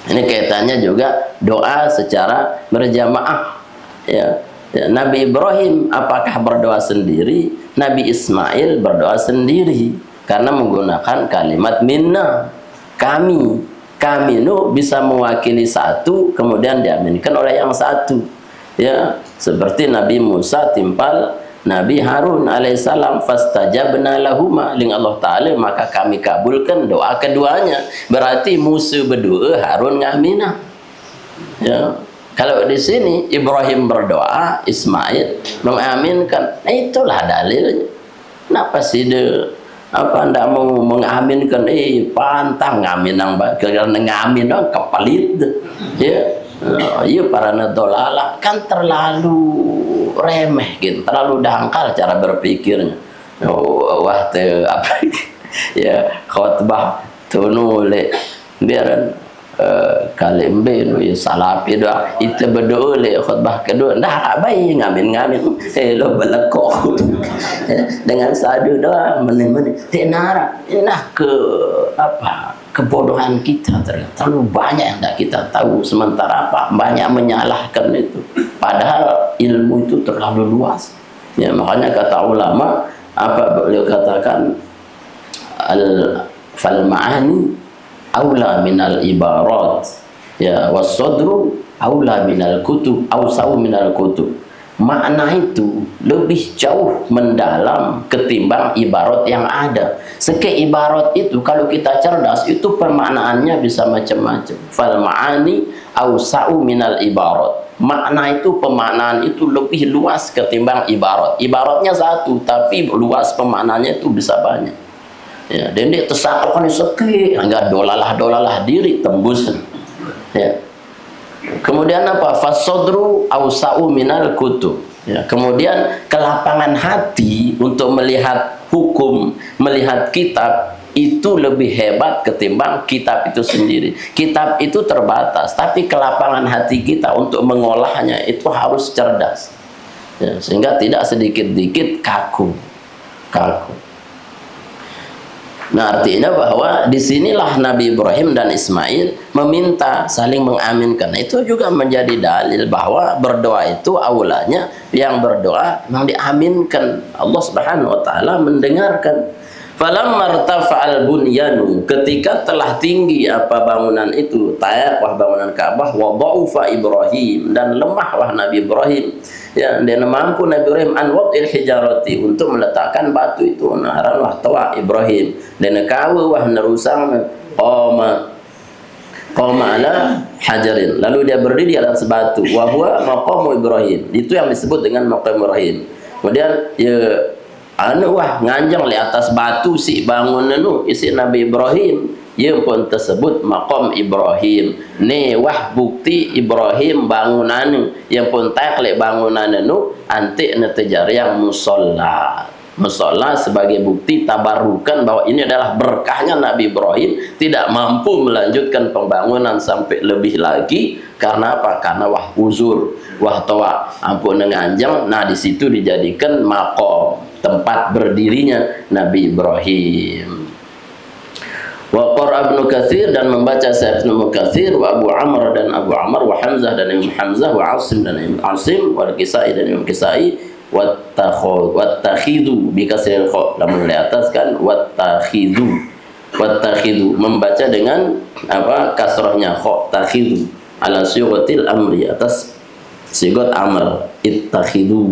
Ini kaitannya juga doa secara berjamaah. Ya, Nabi Ibrahim apakah berdoa sendiri? Nabi Ismail berdoa sendiri karena menggunakan kalimat minna, kami. Kami itu bisa mewakili satu, kemudian diaminkan oleh yang satu. Ya, seperti Nabi Musa timpal Nabi Harun alaihissalam, fastajabna lahuma, ling Allah Ta'ala, maka kami kabulkan doa keduanya. Berarti Musa berdoa, Harun ngaminah. Ya, kalau di sini Ibrahim berdoa, Ismail mengaminkan. Nah, itulah dalilnya. Kenapa sih dia apa anda mau mengaminkan pantang ngamin nang karena ngamin dong kepalit ya. Iya para nadolala kan terlalu remeh gitu, terlalu dangkal cara berpikirnya. Wah apa ya khotbah tuh nulis biaran kalimbe nu ya salapi doa itu berdoa le khutbah kedua dah baik ngamin lo belekok dengan sadu doa meneh tenara nah ke apa kebodohan kita, terlalu banyak yang tidak kita tahu, sementara apa banyak menyalahkan itu, padahal ilmu itu terlalu luas ya. Makanya kata ulama apa beliau katakan, fal ma'ani aula minal ibarat ya, was-sadru aula minal kutub, awsa'u minal kutub. Makna itu lebih jauh mendalam ketimbang ibarat yang ada. Seke ibarat itu kalau kita cerdas itu permaknaannya bisa macam-macam. Fal ma'ani awsa'u minal ibarat. Makna itu, pemaknaan itu lebih luas ketimbang ibarat. Ibaratnya satu tapi luas pemaknaannya itu bisa banyak. Ya, dan dia tersakaukan seki, enggak dolalah diri tembus. Ya. Kemudian apa? Fasodru awsa'u minal kutub. Ya, kemudian kelapangan hati untuk melihat hukum, melihat kitab itu lebih hebat ketimbang kitab itu sendiri. Kitab itu terbatas, tapi kelapangan hati kita untuk mengolahnya itu harus cerdas. Ya, sehingga tidak sedikit-sedikit kaku. Nah, artinya bahwa disinilah Nabi Ibrahim dan Ismail meminta saling mengaminkan. Itu juga menjadi dalil bahwa berdoa itu aulanya yang berdoa memang diaminkan. Allah Subhanahu wa taala mendengarkan. Falamma irtafa'al bunyanu, ketika telah tinggi apa bangunan itu, tayaqwah bangunan Ka'bah, wa dha'ufa Ibrahim, dan lemahlah Nabi Ibrahim. Ya, dia mampu Nabi Ibrahim an wad'il hijarati, untuk meletakkan batu itu. Naran wah tawa Ibrahim, dan kawa wah nerusang qama ala hajarin, lalu dia berdiri di atas batu, wa huwa maqamu Ibrahim, itu yang disebut dengan maqam Ibrahim. Kemudian ya wah nganjang di atas batu si bangunan nu isi Nabi Ibrahim, ia pun tersebut maqam Ibrahim. Ni wah bukti Ibrahim bangunan yang pun taklek bangunan nu antik netejar yang musolla. Musolla sebagai bukti tabarukan bahwa ini adalah berkahnya Nabi Ibrahim tidak mampu melanjutkan pembangunan sampai lebih lagi. Karena apa? Karena wah uzur, wah tawa ampun nganjang. Nah, di situ dijadikan maqam, tempat berdirinya Nabi Ibrahim. Wa qara Ibnu Katsir, dan membaca Sa'id Ibnu Katsir, wa Abu Amr dan Abu Amr, wa Hamzah dan Imam Hamzah, wa Asim dan Imam Asim, wa Kisai dan Imam Kisai, wa takhidu bi kasril kha, lamun di atas kan wa takhidu, membaca dengan apa kasrahnya kha, takhidu ala sighatil amri, atas sigat amr, ittakhidu.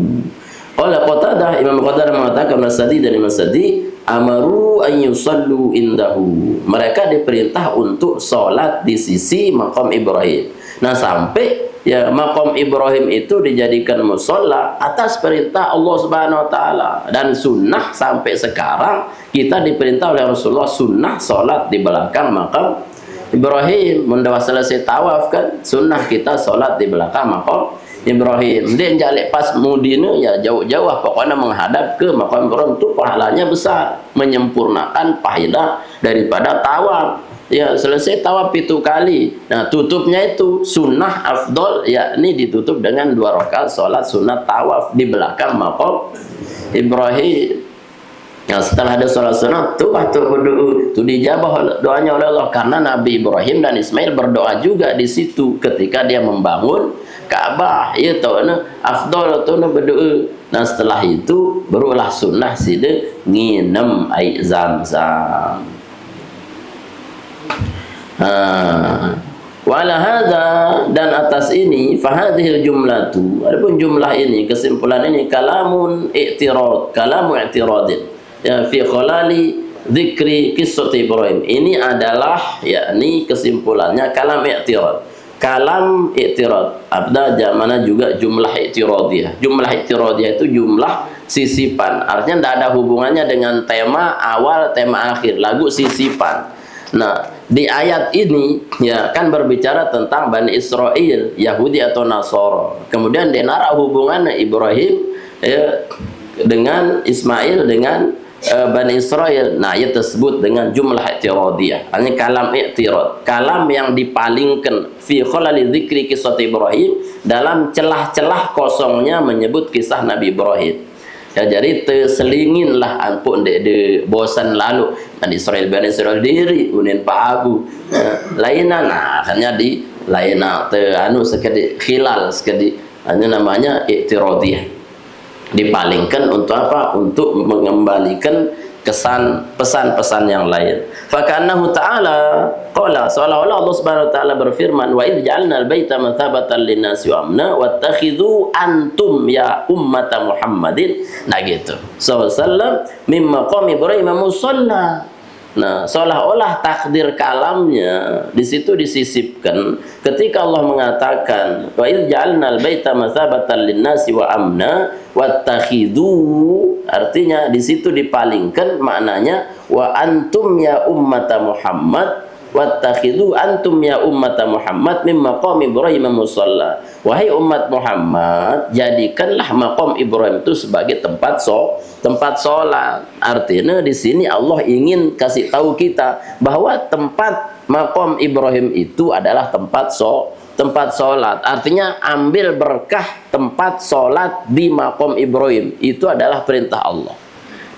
Qala Qatadah, Imam Qatadah mengatakan, Masadi dan Imam Sadi, amaru an yusallu indahu, mereka diperintah untuk sholat di sisi maqam Ibrahim. Nah, sampai ya maqam Ibrahim itu dijadikan musola atas perintah Allah Subhanahu wa taala, dan sunnah sampai sekarang kita diperintah oleh Rasulullah sunnah sholat di belakang maqam Ibrahim. Mendawa selesai tawaf kan sunnah kita sholat di belakang maqam Ibrahim. Dia jalik pas mudina ya jauh-jauh pokoknya menghadap ke maqam Ibrahim, itu pahalanya besar, menyempurnakan pahala daripada tawaf. Ya, selesai tawaf itu kali. Nah, tutupnya itu sunnah afdol, yakni ditutup dengan 2 rakaat sholat sunnah tawaf di belakang maqam Ibrahim. Nah, setelah ada sholat sunnah tuh waktu berdoa itu dijabah doanya oleh Allah, karena Nabi Ibrahim dan Ismail berdoa juga di situ ketika dia membangun Ka'bah. Ya tahu afdol tu berdoa. Nah, setelah itu berulah sunnah sida nginem air Zam-Zam. Wala hadza, dan atas ini fahadhil jumlatu, adapun jumlah ini, kesimpulan ini, kalamun i'tirad, kalamu i'tiradin ya fi khalali dzikri qissat Ibrahim. Ini adalah yakni kesimpulannya kalam i'tirad. Kalam i'tirad abda jamana juga jumlah i'tiradiyah. Jumlah i'tiradiyah itu jumlah sisipan, artinya tidak ada hubungannya dengan tema awal tema akhir, lagu sisipan. Nah, di ayat ini ya kan berbicara tentang Bani Israel, Yahudi atau Nasara. Kemudian dinara hubungan Ibrahim ya, dengan Ismail dengan Bani Israel. Nah, ia tersebut dengan jumlah i'tiradiyah. Ini kalam i'tirad, kalam yang dipalingkan fi khalali dzikri qissat Ibrahim, dalam celah-celah kosongnya menyebut kisah Nabi Ibrahim. Ya, jadi terselinginlah ampun de bosan lalu Bani Israel diri unin pahagu lainan, nah hanya di laina te anu sekedi khilal sekedi, ini namanya i'tiradiyah, dipalingkan untuk apa? Untuk mengembalikan kesan pesan-pesan yang lain. Fakannahu ta'ala qala, seolah-olah Allah Subhanahu wa taala berfirman, wa idz ja'alna al-baita mathabatan lin-nasi wa amna wattakhidhu antum ya ummata Muhammadin. Nah gitu. Sallallahu min maqam Ibrahim musalla. Nah, seolah-olah takdir kalamnya di situ disisipkan ketika Allah mengatakan wa idz ja'alnal baita mathabatan lin-nasi wa amna wattakhidhu, artinya di situ dipalingkan maknanya wa antum ya ummata Muhammad wattakhidhu antum ya ummata Muhammad min maqam Ibrahim musalla. Wahai umat Muhammad, jadikanlah maqam Ibrahim itu sebagai tempat sholat. Artinya di sini Allah ingin kasih tahu kita bahwa tempat maqam Ibrahim itu adalah tempat sholat. Artinya ambil berkah tempat sholat di maqam Ibrahim, itu adalah perintah Allah.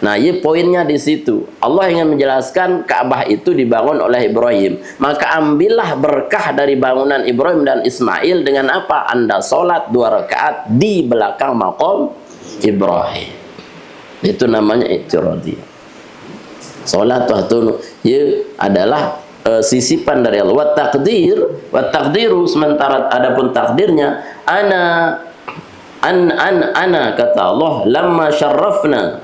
Nah, ini poinnya di situ. Allah ingin menjelaskan Ka'bah itu dibangun oleh Ibrahim. Maka ambillah berkah dari bangunan Ibrahim dan Ismail dengan apa? Anda sholat 2 rakaat di belakang maqam Ibrahim. Itu namanya i'tiradiyah. Sholat waktu adalah sisipan dari Allah. Wa taqdiru, sementara adapun takdirnya ana kata Allah, lamma syarrafna,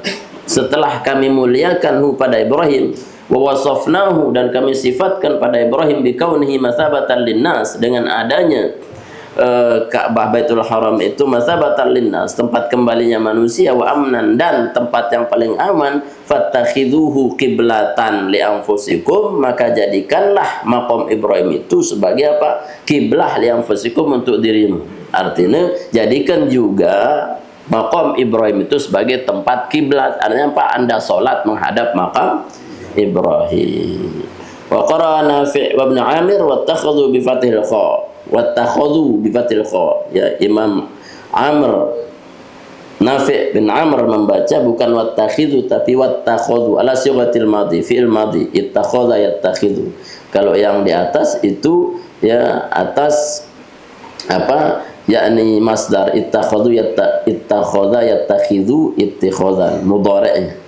setelah kami muliakan pada Ibrahim, wa wasafnahu, dan kami sifatkan pada Ibrahim bikaunihi masabatan linnas, dengan adanya Ka'bah Baitul Haram itu masabatan linnas, tempat kembalinya manusia, wa amnan, dan tempat yang paling aman, fattakhiduhu qiblatan li anfusikum, maka jadikanlah maqam Ibrahim itu sebagai apa? Kiblah li anfusikum, untuk dirimu. Artinya jadikan juga maqam Ibrahim itu sebagai tempat kiblat. Artinya apa? Anda sholat menghadap maqam Ibrahim. Wa qara'a Nafi' wa Ibn Amir wattakhadhu bi fathil kha. Wattakhadhu bi fathil kha. Ya, Imam Amr, Nafi' bin Amr membaca bukan wattakhidhu tapi wattakhadhu ala sighatil madhi, fi'il madhi, ittakhadha yattakhidhu. Kalau yang di atas itu ya atas apa? Yakni masdar ittakhadhu ittakhadha yattakhidhu ittikhadhan, mudhari'nya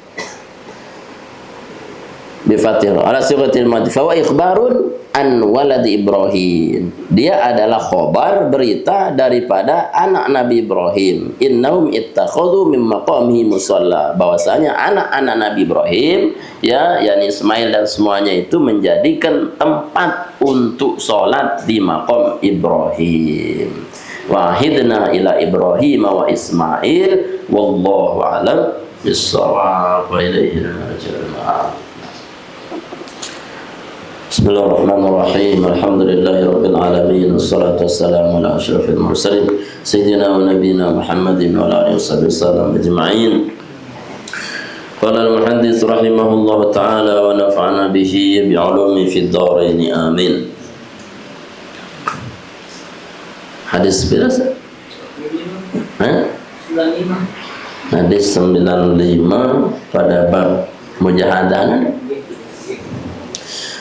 bi fathil ala sighatil madhi, fa wa ikhbarun an waladi Ibrahim, dia adalah khobar, berita daripada anak Nabi Ibrahim. Innahum ittakhadhu min maqamihi musalla, bahwasanya anak-anak Nabi Ibrahim ya, yakni Ismail dan semuanya itu menjadikan tempat untuk sholat di maqam Ibrahim. Wahidna ila Ibrahim wa Ismail wallahu a'lam bis-shawab wa ilaihi al-marji'u. Bismillahirrahmanirrahim. Alhamdulillahirabbil alamin. Wassalatu wassalamu ala asyrafil mursalin sayyidina wa nabiyina Muhammadin wa ala alihi wasallam ajma'in. Qala al-muhaddits rahimahullahu ta'ala wa nafa'ana bihi bi 'ulumi fid dharain. Amin. Hadis berapa? Hadis 95 pada bab mujahadah.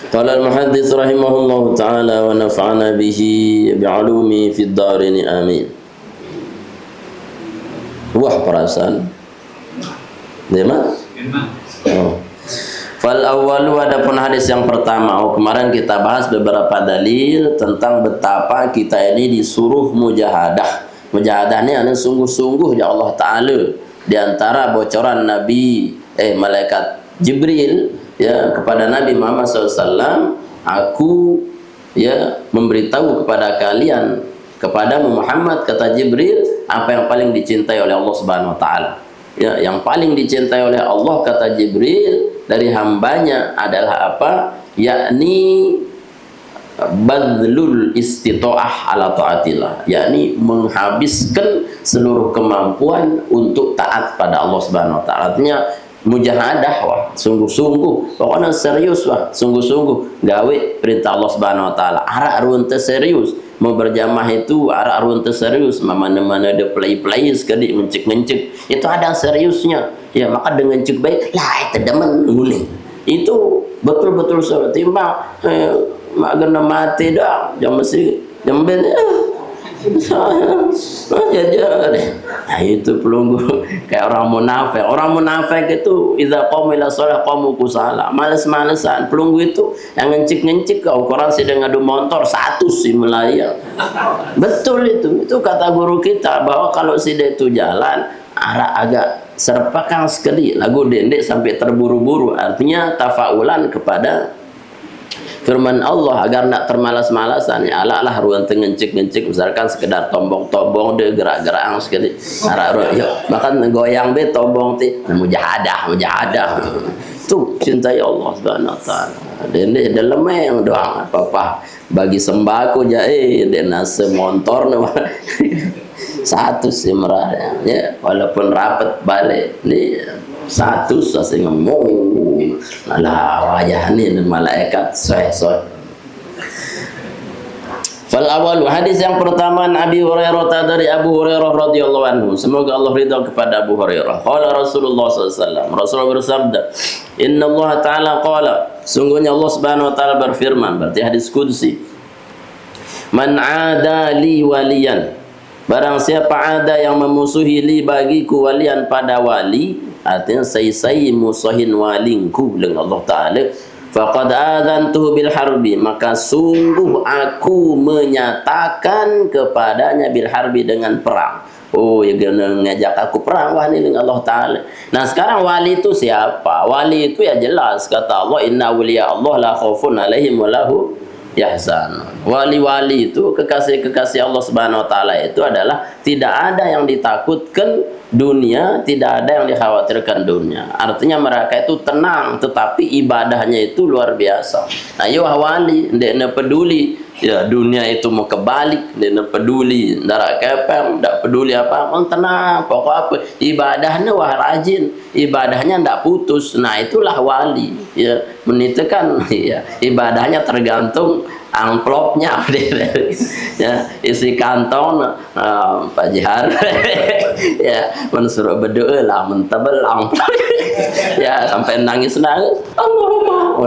Qala al-muhaddits rahimahullahu ta'ala wa nafa'ana bihi bi'ulumi fid dharain. Amin. Wah, perasaan Dema? Oh. Fal awwalu, adapun hadis yang pertama, kemarin kita bahas beberapa dalil tentang betapa kita ini disuruh mujahadah. Mujahadah ini adalah sungguh-sungguh ya Allah Ta'ala. Di antara bocoran Nabi malaikat Jibril ya kepada Nabi Muhammad SAW, aku ya memberitahu kepada kalian, kepadamu Muhammad, kata Jibril, apa yang paling dicintai oleh Allah Subhanahu Wa Ta'ala. Ya, yang paling dicintai oleh Allah, kata Jibril, dari hambanya adalah apa? Yakni badlul istita'ah ala ta'atillah, yakni menghabiskan seluruh kemampuan untuk taat pada Allah Subhanahu Wa Ta'ala. Artinya mujahadah, wah, sungguh-sungguh, pokoknya serius, wah, sungguh-sungguh gawe perintah Allah Subhanahu Wa Ta'ala. Arak ruang serius, mau berjamaah itu arak ruang serius, mana-mana ada play-play sekali mencik-mencik, itu ada seriusnya ya. Maka dengan cek baik lah itu demen nguling, itu betul-betul timbang mak kena mati dah jam mesti jam ben jajar. Nah, itu pelunggu kayak orang munafik. Orang munafik itu idza qamu ila shalah qamu kusala, males-malesan. Pelunggu itu yang ngencik-ngencik kau Quran sedang ngadu motor satu si melayang. Betul itu kata guru kita, bahwa kalau si dia itu jalan arah agak serpakan sekali, lagu dendek sampai terburu-buru. Artinya tafaulan kepada firman Allah agar nak termalas-malasan, ya ala lah ruang tengencik-ngencik, misalkan sekedar tombong-tombong deh, gerak-gerak sekali arah yuk bahkan goyang be tombong ti mujahadah tuh cintai Allah Subhanahu Wa Ta'ala. Dan dia dalam yang doang apa bagi sembako jae dan nase motor satu sih merah ya, walaupun rapat balik nih satu sasi ngomong alah wajah ni malaikat soh. Fal awal, hadis yang pertama Abi Hurairah, dari Abu Hurairah radhiyallahu anhu, semoga Allah ridha kepada Abu Hurairah. Qala Rasulullah SAW, Rasulullah bersabda, Inna Allah Ta'ala qala, sungguhnya Allah Subhanahu wa Ta'ala berfirman, berarti hadis qudsi, Man ada li waliyan, barang siapa ada yang memusuhi li bagiku walian pada wali, artinya saya musuhin walingku dengan Allah Ta'ala, faqad adzantuhu bil harbi, maka sungguh aku menyatakan kepadanya bil harbi, dengan perang. Oh, ya ngajak aku perang, wah ini dengan Allah Ta'ala. Nah sekarang wali itu siapa? Wali itu ya jelas, kata Allah, inna awliya Allah la khaufun alaihim wa lahum yahzanun. Wali-wali itu, kekasih-kekasih Allah Subhanahu wa Ta'ala itu adalah tidak ada yang ditakutkan dunia, tidak ada yang dikhawatirkan dunia. Artinya mereka itu tenang, tetapi ibadahnya itu luar biasa. Nah, yo wali ndak peduli ya dunia itu mau kebalik, ndak peduli ndarak kepeng, ndak peduli apa, tenang, pokok apa ibadahnya wah rajin, ibadahnya ndak putus. Nah, itulah wali. Ya, menitukan ya ibadahnya tergantung amplopnya ya, isi kantong Pak Jihar ya mensuruh berdoa lah mentebel amplop ya sampai nangis Allahumma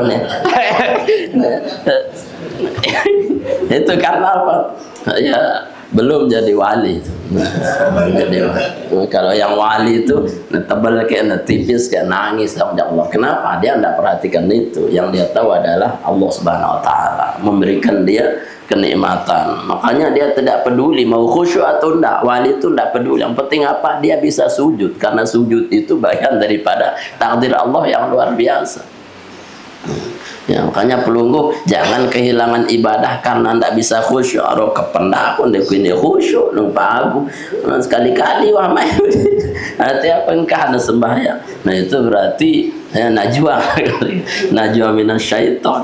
itu karena apa ya belum jadi wali itu. Jadi kalau yang wali itu tebal kayak tipis kayak nangis ya Allah. Kenapa? Dia tidak perhatikan itu. Yang dia tahu adalah Allah Subhanahu wa Ta'ala memberikan dia kenikmatan. Makanya dia tidak peduli mau khusyuk atau tidak. Wali itu tidak peduli. Yang penting apa? Dia bisa sujud, karena sujud itu bagian daripada takdir Allah yang luar biasa. Ya, makanya pelunggu jangan kehilangan ibadah karena tidak bisa khusyuk. Aro kependakun dek ini khusyuk lupa aku sekali-kali wah main hati apa engkau sembahyang. Nah itu berarti ya, najwa najwa minasyaiton.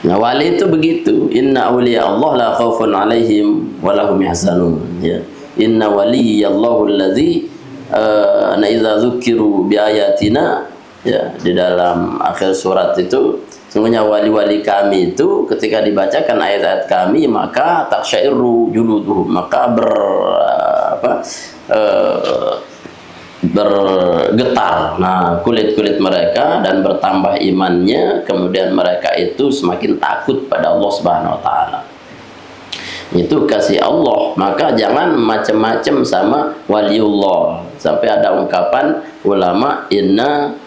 Nah wali itu begitu, inna awliya Allah la khaufun alaihim wa lahum yahzanun. Ya, inna waliyallahu alladzi na idza dzukiru bi ayatina. Ya, di dalam akhir surat itu, sungguhnya wali-wali kami itu ketika dibacakan ayat-ayat kami maka taksyairu juluduhum, maka bergetar nah kulit-kulit mereka dan bertambah imannya, kemudian mereka itu semakin takut pada Allah Subhanahu wa Ta'ala. Itu kasih Allah, maka jangan macam-macam sama waliullah. Sampai ada ungkapan ulama, inna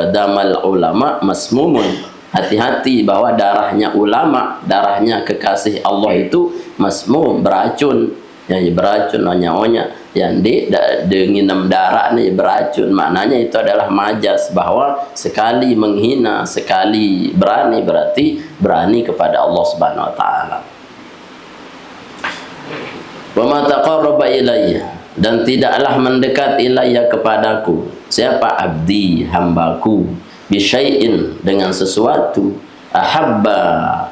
damal ulama masmumun, hati-hati bahwa darahnya ulama, darahnya kekasih Allah itu masmum, beracun. Yang beracun onya-onya yang nginam darah nih beracun. Maknanya itu adalah majas, bahwa sekali menghina, sekali berani, berarti berani kepada Allah Subhanahu wa Ta'ala. Wa ma taqarraba ilayya, dan tidaklah mendekat ilayya kepadaku siapa abdi hambaku bisyai'in dengan sesuatu ahabba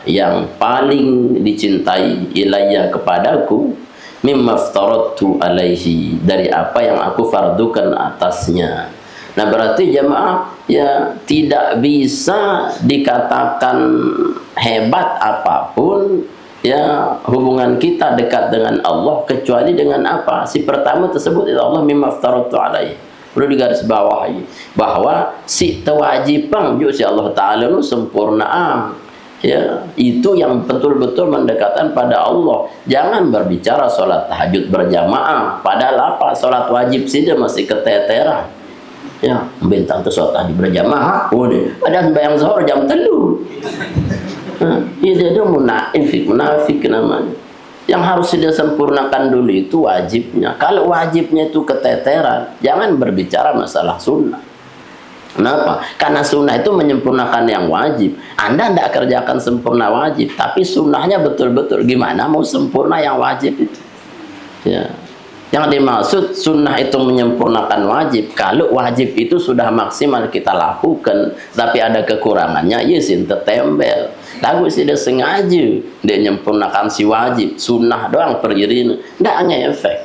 yang paling dicintai ilayya kepadaku mimma aftaradtu alaihi dari apa yang aku fardukan atasnya. Nah berarti jamaah ya tidak bisa dikatakan hebat apapun ya hubungan kita dekat dengan Allah kecuali dengan apa? Si pertama tersebut itu Allah mimma aftaradtu alaihi. Perlu digarisbawahi bahwa si kewajiban juga si Allah Ta'ala itu sempurna ya, itu yang betul-betul mendekatkan pada Allah. Jangan berbicara sholat tahajud berjamaah padahal apa? Sholat wajib saja masih keteteran ya, bintang itu sholat tahajud berjamaah ada sembahyang zuhur jam 3 dia munafik namanya. Yang harus dia sempurnakan dulu itu wajibnya. Kalau wajibnya itu keteteran, jangan berbicara masalah sunnah. Kenapa? Karena sunnah itu menyempurnakan yang wajib. Anda tidak kerjakan sempurna wajib, tapi sunnahnya betul-betul. Gimana mau sempurna yang wajib itu? Ya. Yang dimaksud sunnah itu menyempurnakan wajib. Kalau wajib itu sudah maksimal kita lakukan, tapi ada kekurangannya, ya sinta tembel. Lagu sih dia sengaja dia menyempurnakan si wajib, sunnah doang peririn, tidak ngefek.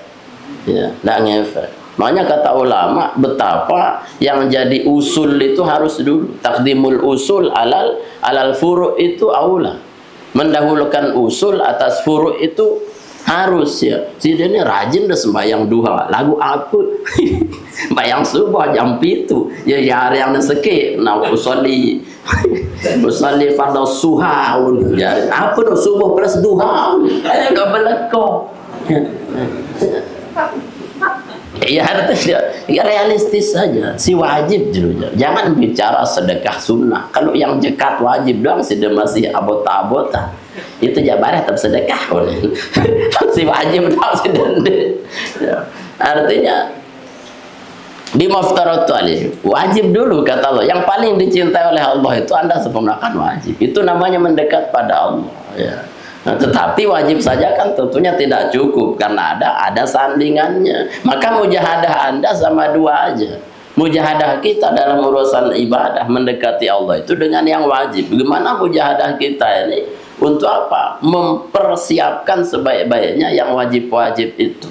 Ya, tidak ngefek. Makanya kata ulama betapa yang jadi usul itu harus dulu takdimul usul alal furu' itu aula. mendahulukan usul atas furu' itu harus ya. Si dia ini rajin dah sembahyang duha. Lagu apa? Bayang subuh jam 7. Ya hari yang seke nak usolli. Usolli fardhu suha. Ya apa dah subuh plus duha? Dah belako. Ya artinya ya realistis saja. Si wajib dulu. Jangan bicara sedekah sunnah. Kalau yang jekat wajib doang sudah masih abota-abota. Itu jabarnya tetap sedekah. Si wajib doang sudah. Ya. Artinya di maftaratu alaihi wajib dulu kata Allah. Yang paling dicintai oleh Allah itu Anda sempurnakan wajib. Itu namanya mendekat pada Allah. Ya. Nah, tetapi wajib saja kan tentunya tidak cukup karena ada sandingannya. Maka mujahadah Anda sama dua aja. Mujahadah kita dalam urusan ibadah mendekati Allah itu dengan yang wajib. Bagaimana mujahadah kita ini untuk apa? Mempersiapkan sebaik-baiknya yang wajib-wajib itu.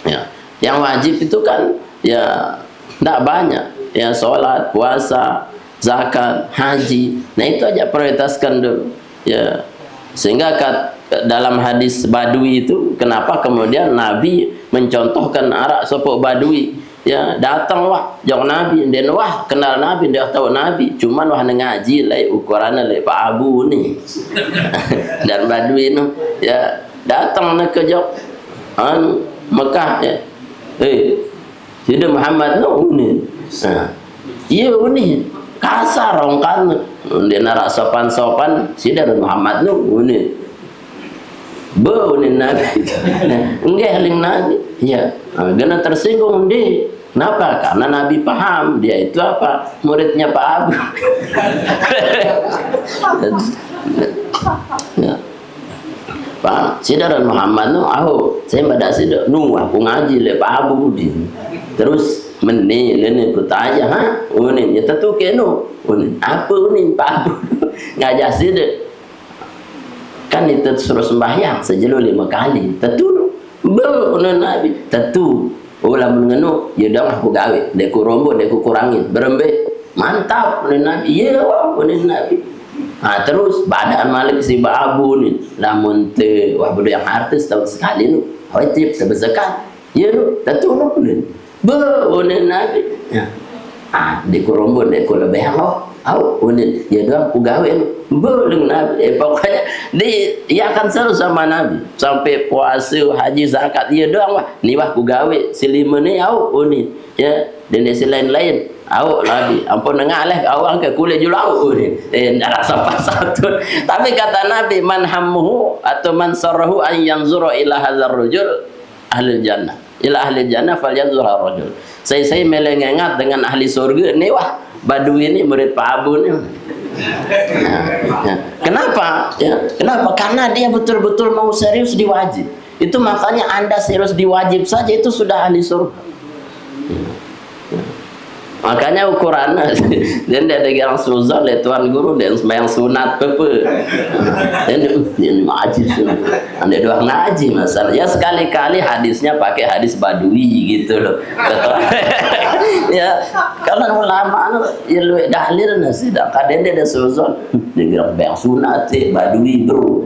Ya, yang wajib itu kan ya tidak banyak. Ya sholat, puasa, zakat, haji. Nah itu aja prioritaskan dulu. Ya. Sehingga dalam hadis Badui itu kenapa kemudian Nabi mencontohkan arak sopok Badui ya datang wah jauh Nabi dan wah kenal Nabi dia tahu Nabi cuman wah ngaji lai ukurannya lai Pak Abu nih dan Badui itu ya datang ke jauh Mekah ya sudah Muhammad ini iya ini kasar orang kan dia narak sopan-sopan si dari Muhammad nu ini bau ni Nabi enggak haling Nabi ya karena tersinggung dia kenapa? Karena Nabi paham dia itu apa muridnya Pak Abu ya. Pak si dari Muhammad nu saya pada si aku ngaji le Pak Abu di terus menil ini ku tanya ha unin ya tentu keno unin apa unin Pak Abu ngajak sih deh kan itu suruh sembahyang sejelo 5 kali tentu unin Nabi tentu ulah mengenu ya dong aku gawe deku rombo deku kurangin berembe mantap unin Nabi iya unin Nabi nah terus badan Malik si Pak Abu nih namun te wah bodoh yang artis tahu sekali nu wajib sebesekan iya nu tentu nu unin unin Nabi ya di kurombon di lebih unin ya doang ku gawe boleh Nabi pokoknya dia akan selalu sama Nabi sampai puasa haji zakat dia doang wah ni wah ku gawe silima ni unin ya dan si lain-lain Nabi ampun ngaleh awang ke kulit julau unin darah sampai satu tapi kata Nabi man hammuhu atau man sarrahu an yanzura ila hadzal rajul ahli jannah ila ahli jannah falyanzur ar-rajul. Saya melengengat dengan ahli surga ini wah Badui ini murid Pak Abu ini. Kenapa? Ya, kenapa? Karena dia betul-betul mau serius di wajib. Itu makanya Anda serius di wajib saja itu sudah ahli surga. Makanya ukurannya dan dia ada yang suzon le tuan guru dan sembahyang sunat pepe dan ini ngaji sunat anda doang ngaji masalah ya sekali-kali hadisnya pakai hadis Badui gitu loh ya kalau ulama ya lu dalil nasi dah kadang dia ada suzon dia bilang sunat Badui bro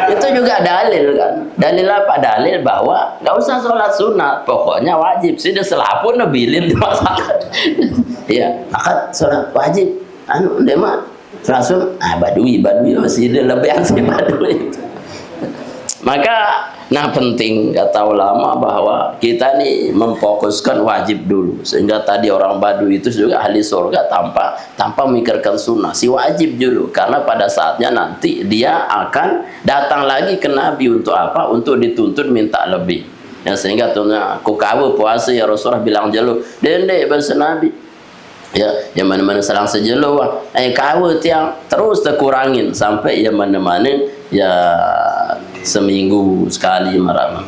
itu juga dalil kan dalil apa dalil bahwa nggak usah sholat sunat pokoknya wajib sih dia selapun nabilin masalah ya akad sholat wajib dia mah langsung Badui masih dia lebih yang si Badui maka nah penting kata ulama bahwa kita nih memfokuskan wajib dulu sehingga tadi orang Badui itu juga ahli surga tanpa memikirkan sunnah si wajib dulu karena pada saatnya nanti dia akan datang lagi ke Nabi untuk apa untuk dituntut minta lebih ya sehingga tuhnya aku kawu puasa ya Rasulullah bilang jelu dende bahasa Nabi ya yang mana-mana selang sejelo kawu tiang terus terkurangin sampai yang mana-mana ya seminggu sekali marah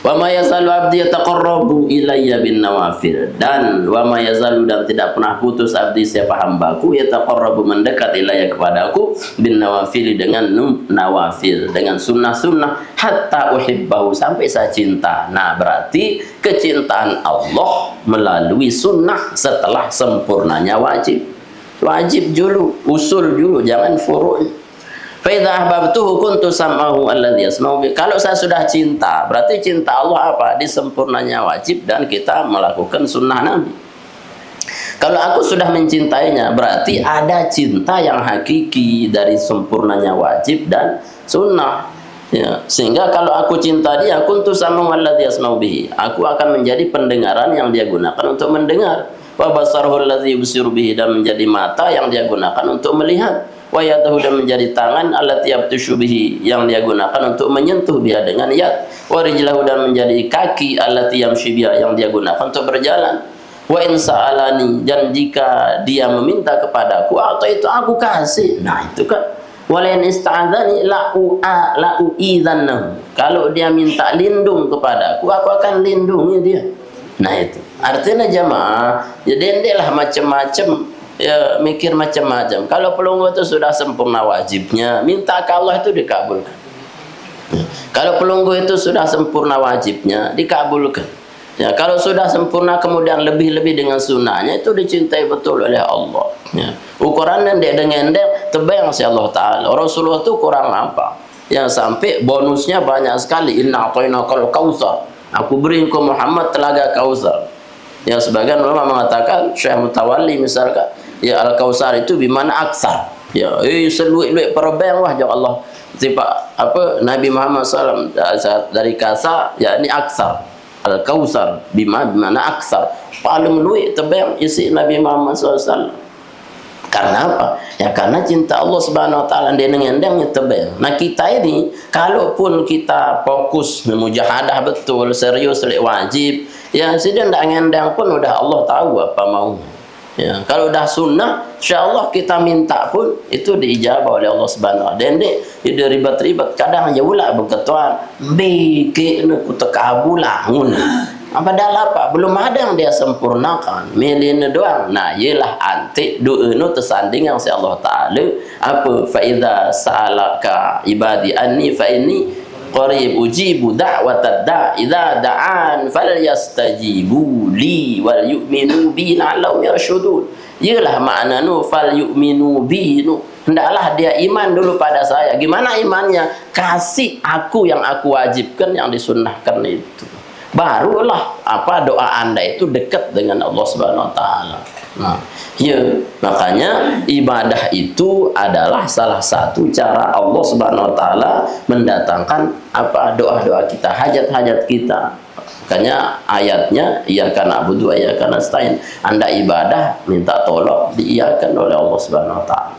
wa ma yazalu abdi yataqarrabu ilayya bin nawafil dan wa ma yazalu dan tidak pernah putus abdi siapa hambaku yataqarrabu mendekat ilayya kepadaku bin nawafil dengan nawafil dengan sunnah-sunnah hatta uhibbahu sampai saya cinta. Nah berarti kecintaan Allah melalui sunnah setelah sempurnanya wajib dulu usul dulu jangan furu'. Fa idza ahbabtuhu kuntu sam'ahu alladhi yasma'u bi. Kalau saya sudah cinta, berarti cinta Allah apa? Disempurnanya wajib dan kita melakukan sunnah Nabi. Kalau aku sudah mencintainya, berarti ada cinta yang hakiki dari sempurnanya wajib dan sunnah. Ya, sehingga kalau aku cinta dia, kuntu sam'ahu alladhi yasma'u bihi. Aku akan menjadi pendengaran yang dia gunakan untuk mendengar. Wa basaruhu alladhi yubsiru bihi, dan menjadi mata yang dia gunakan untuk melihat. Wa yadahu, dan menjadi tangan allati yabtushu bihi, yang dia gunakan untuk menyentuh biha dengan yad. Wa rijlahu, dan menjadi kaki allati yamshi biha, yang dia gunakan untuk berjalan. Wa in sa'alani, dan jika dia meminta kepadaku, atau itu aku kasih. Nah itu kan. Walain ista'adzani la'u'idzannahu. Kalau dia minta lindung kepadaku, aku akan lindungi dia. Nah itu. Artinya jamaah, jadi endeklah macam-macam, ya, mikir macam-macam. Kalau pelunggu itu sudah sempurna wajibnya, minta ke Allah itu dikabulkan. Kalau pelunggu itu sudah sempurna wajibnya, dikabulkan. Ya, kalau sudah sempurna kemudian lebih-lebih dengan sunnahnya, itu dicintai betul oleh Allah. Ya. Ukurannya dengan terbayang si Allah Ta'ala. Rasulullah itu kurang apa? Yang sampai bonusnya banyak sekali. Inna a'tainakal kautsar. Aku beri engkau Muhammad telaga Kautsar. Yang sebagian ulama mengatakan, Syekh Mutawalli misalkan, ya al-Kautsar itu bimana aksar. Ya, seluik-luik perbeng wah jauh Allah. Tiba apa Nabi Muhammad SAW dari kasa, ya ini aksar. Al-Kautsar bimana aksar, paling luik tebang isi Nabi Muhammad SAW. Karena apa? Ya karena cinta Allah Subhanahu wa taala dia ngendangnya tebang. Nah kita ini kalaupun kita fokus memujahadah betul, serius wajib, ya sudah ndak ngendang pun udah Allah tahu apa mau. Ya, kalau udah sunnah, insyaallah kita minta pun itu diijabah oleh Allah Subhanahu wa taala. Dan dia ribet-ribet, kadang ya ulah berketuan, bikin ku tekabulangun. Padahal apa? Belum ada yang dia sempurnakan. Milih doang. Nah, ialah anti doa nu tersanding yang si Allah Taala apa fa idza sa'alaka ibadi anni fa inni qarib ujibu da'watad da'i idza da'an falyastajibu li wal yu'minu bi la'allahum yarshudun. Ialah makna nu fal yu'minu bi nu, hendaklah dia iman dulu pada saya. Gimana imannya? Kasih aku yang aku wajibkan, yang disunnahkan itu. Barulah apa doa Anda itu dekat dengan Allah Subhanahu wa taala. Nah, ya, makanya ibadah itu adalah salah satu cara Allah Subhanahu wa taala mendatangkan apa doa-doa kita, hajat-hajat kita. Makanya ayatnya iyyaka na'budu wa iyyaka nasta'in. Anda ibadah minta tolong diiyakan oleh Allah Subhanahu wa taala.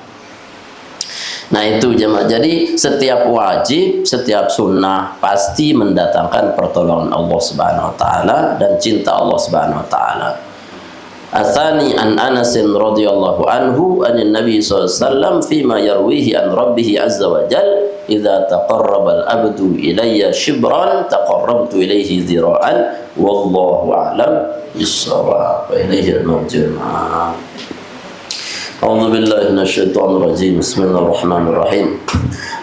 Nah itu jemaah. Jadi setiap wajib, setiap sunnah pasti mendatangkan pertolongan Allah Subhanahu wa taala dan cinta Allah Subhanahu wa taala. Atsani an Anas radhiyallahu anhu an Nabi sallallahu alaihi wasallam fima yarwihi an rabbih azza wa jalla idza taqarraba al-abdu ilayya shibran taqarrabtu ilayhi dhira'an wallahu a'lam bis-shawab. Ilayhi al-marji'. أعوذ بالله من الشيطان الرجيم بسم الله الرحمن الرحيم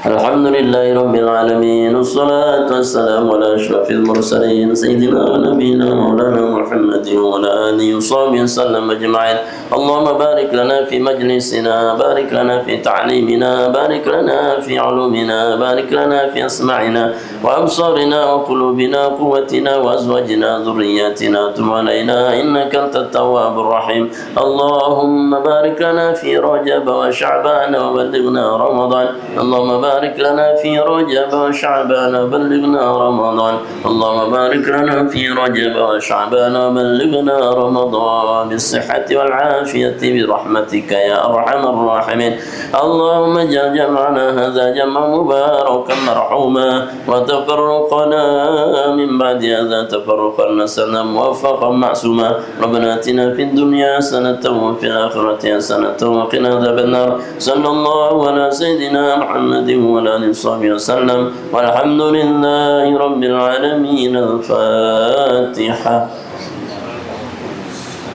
الحمد لله رب العالمين والصلاة والسلام على أشرف المرسلين سيدنا ونبينا مولانا محمد وعلى آله وصحبه وسلم أجمعين اللهم بارك لنا في مجلسنا بارك لنا في تعليمنا بارك لنا في علومنا بارك لنا في أسماعنا وأبصارنا وقلوبنا قوتنا وأزواجنا ذرياتنا تب علينا إنك أنت التواب الرحيم اللهم بارك لنا في رجب وشعبان وبلغنا رمضان اللهم بارك لنا في رجب وشعبان وبلغنا رمضان اللهم بارك لنا في رجب وشعبان وبلغنا رمضان بالصحة والعافية برحمتك يا أرحم الراحمين اللهم اجعل جمعنا هذا جمع مباركا مرحوما وتفرقنا من بعد هذا تفرقا نسنا موفقا معصوما ربنا آتنا في الدنيا حسنة وفي الآخرة حسنة وقنا عذاب النار صلى الله على سيدنا محمد وعلى آله وصحبه وسلم والحمد لله رب العالمين. الفاتحة.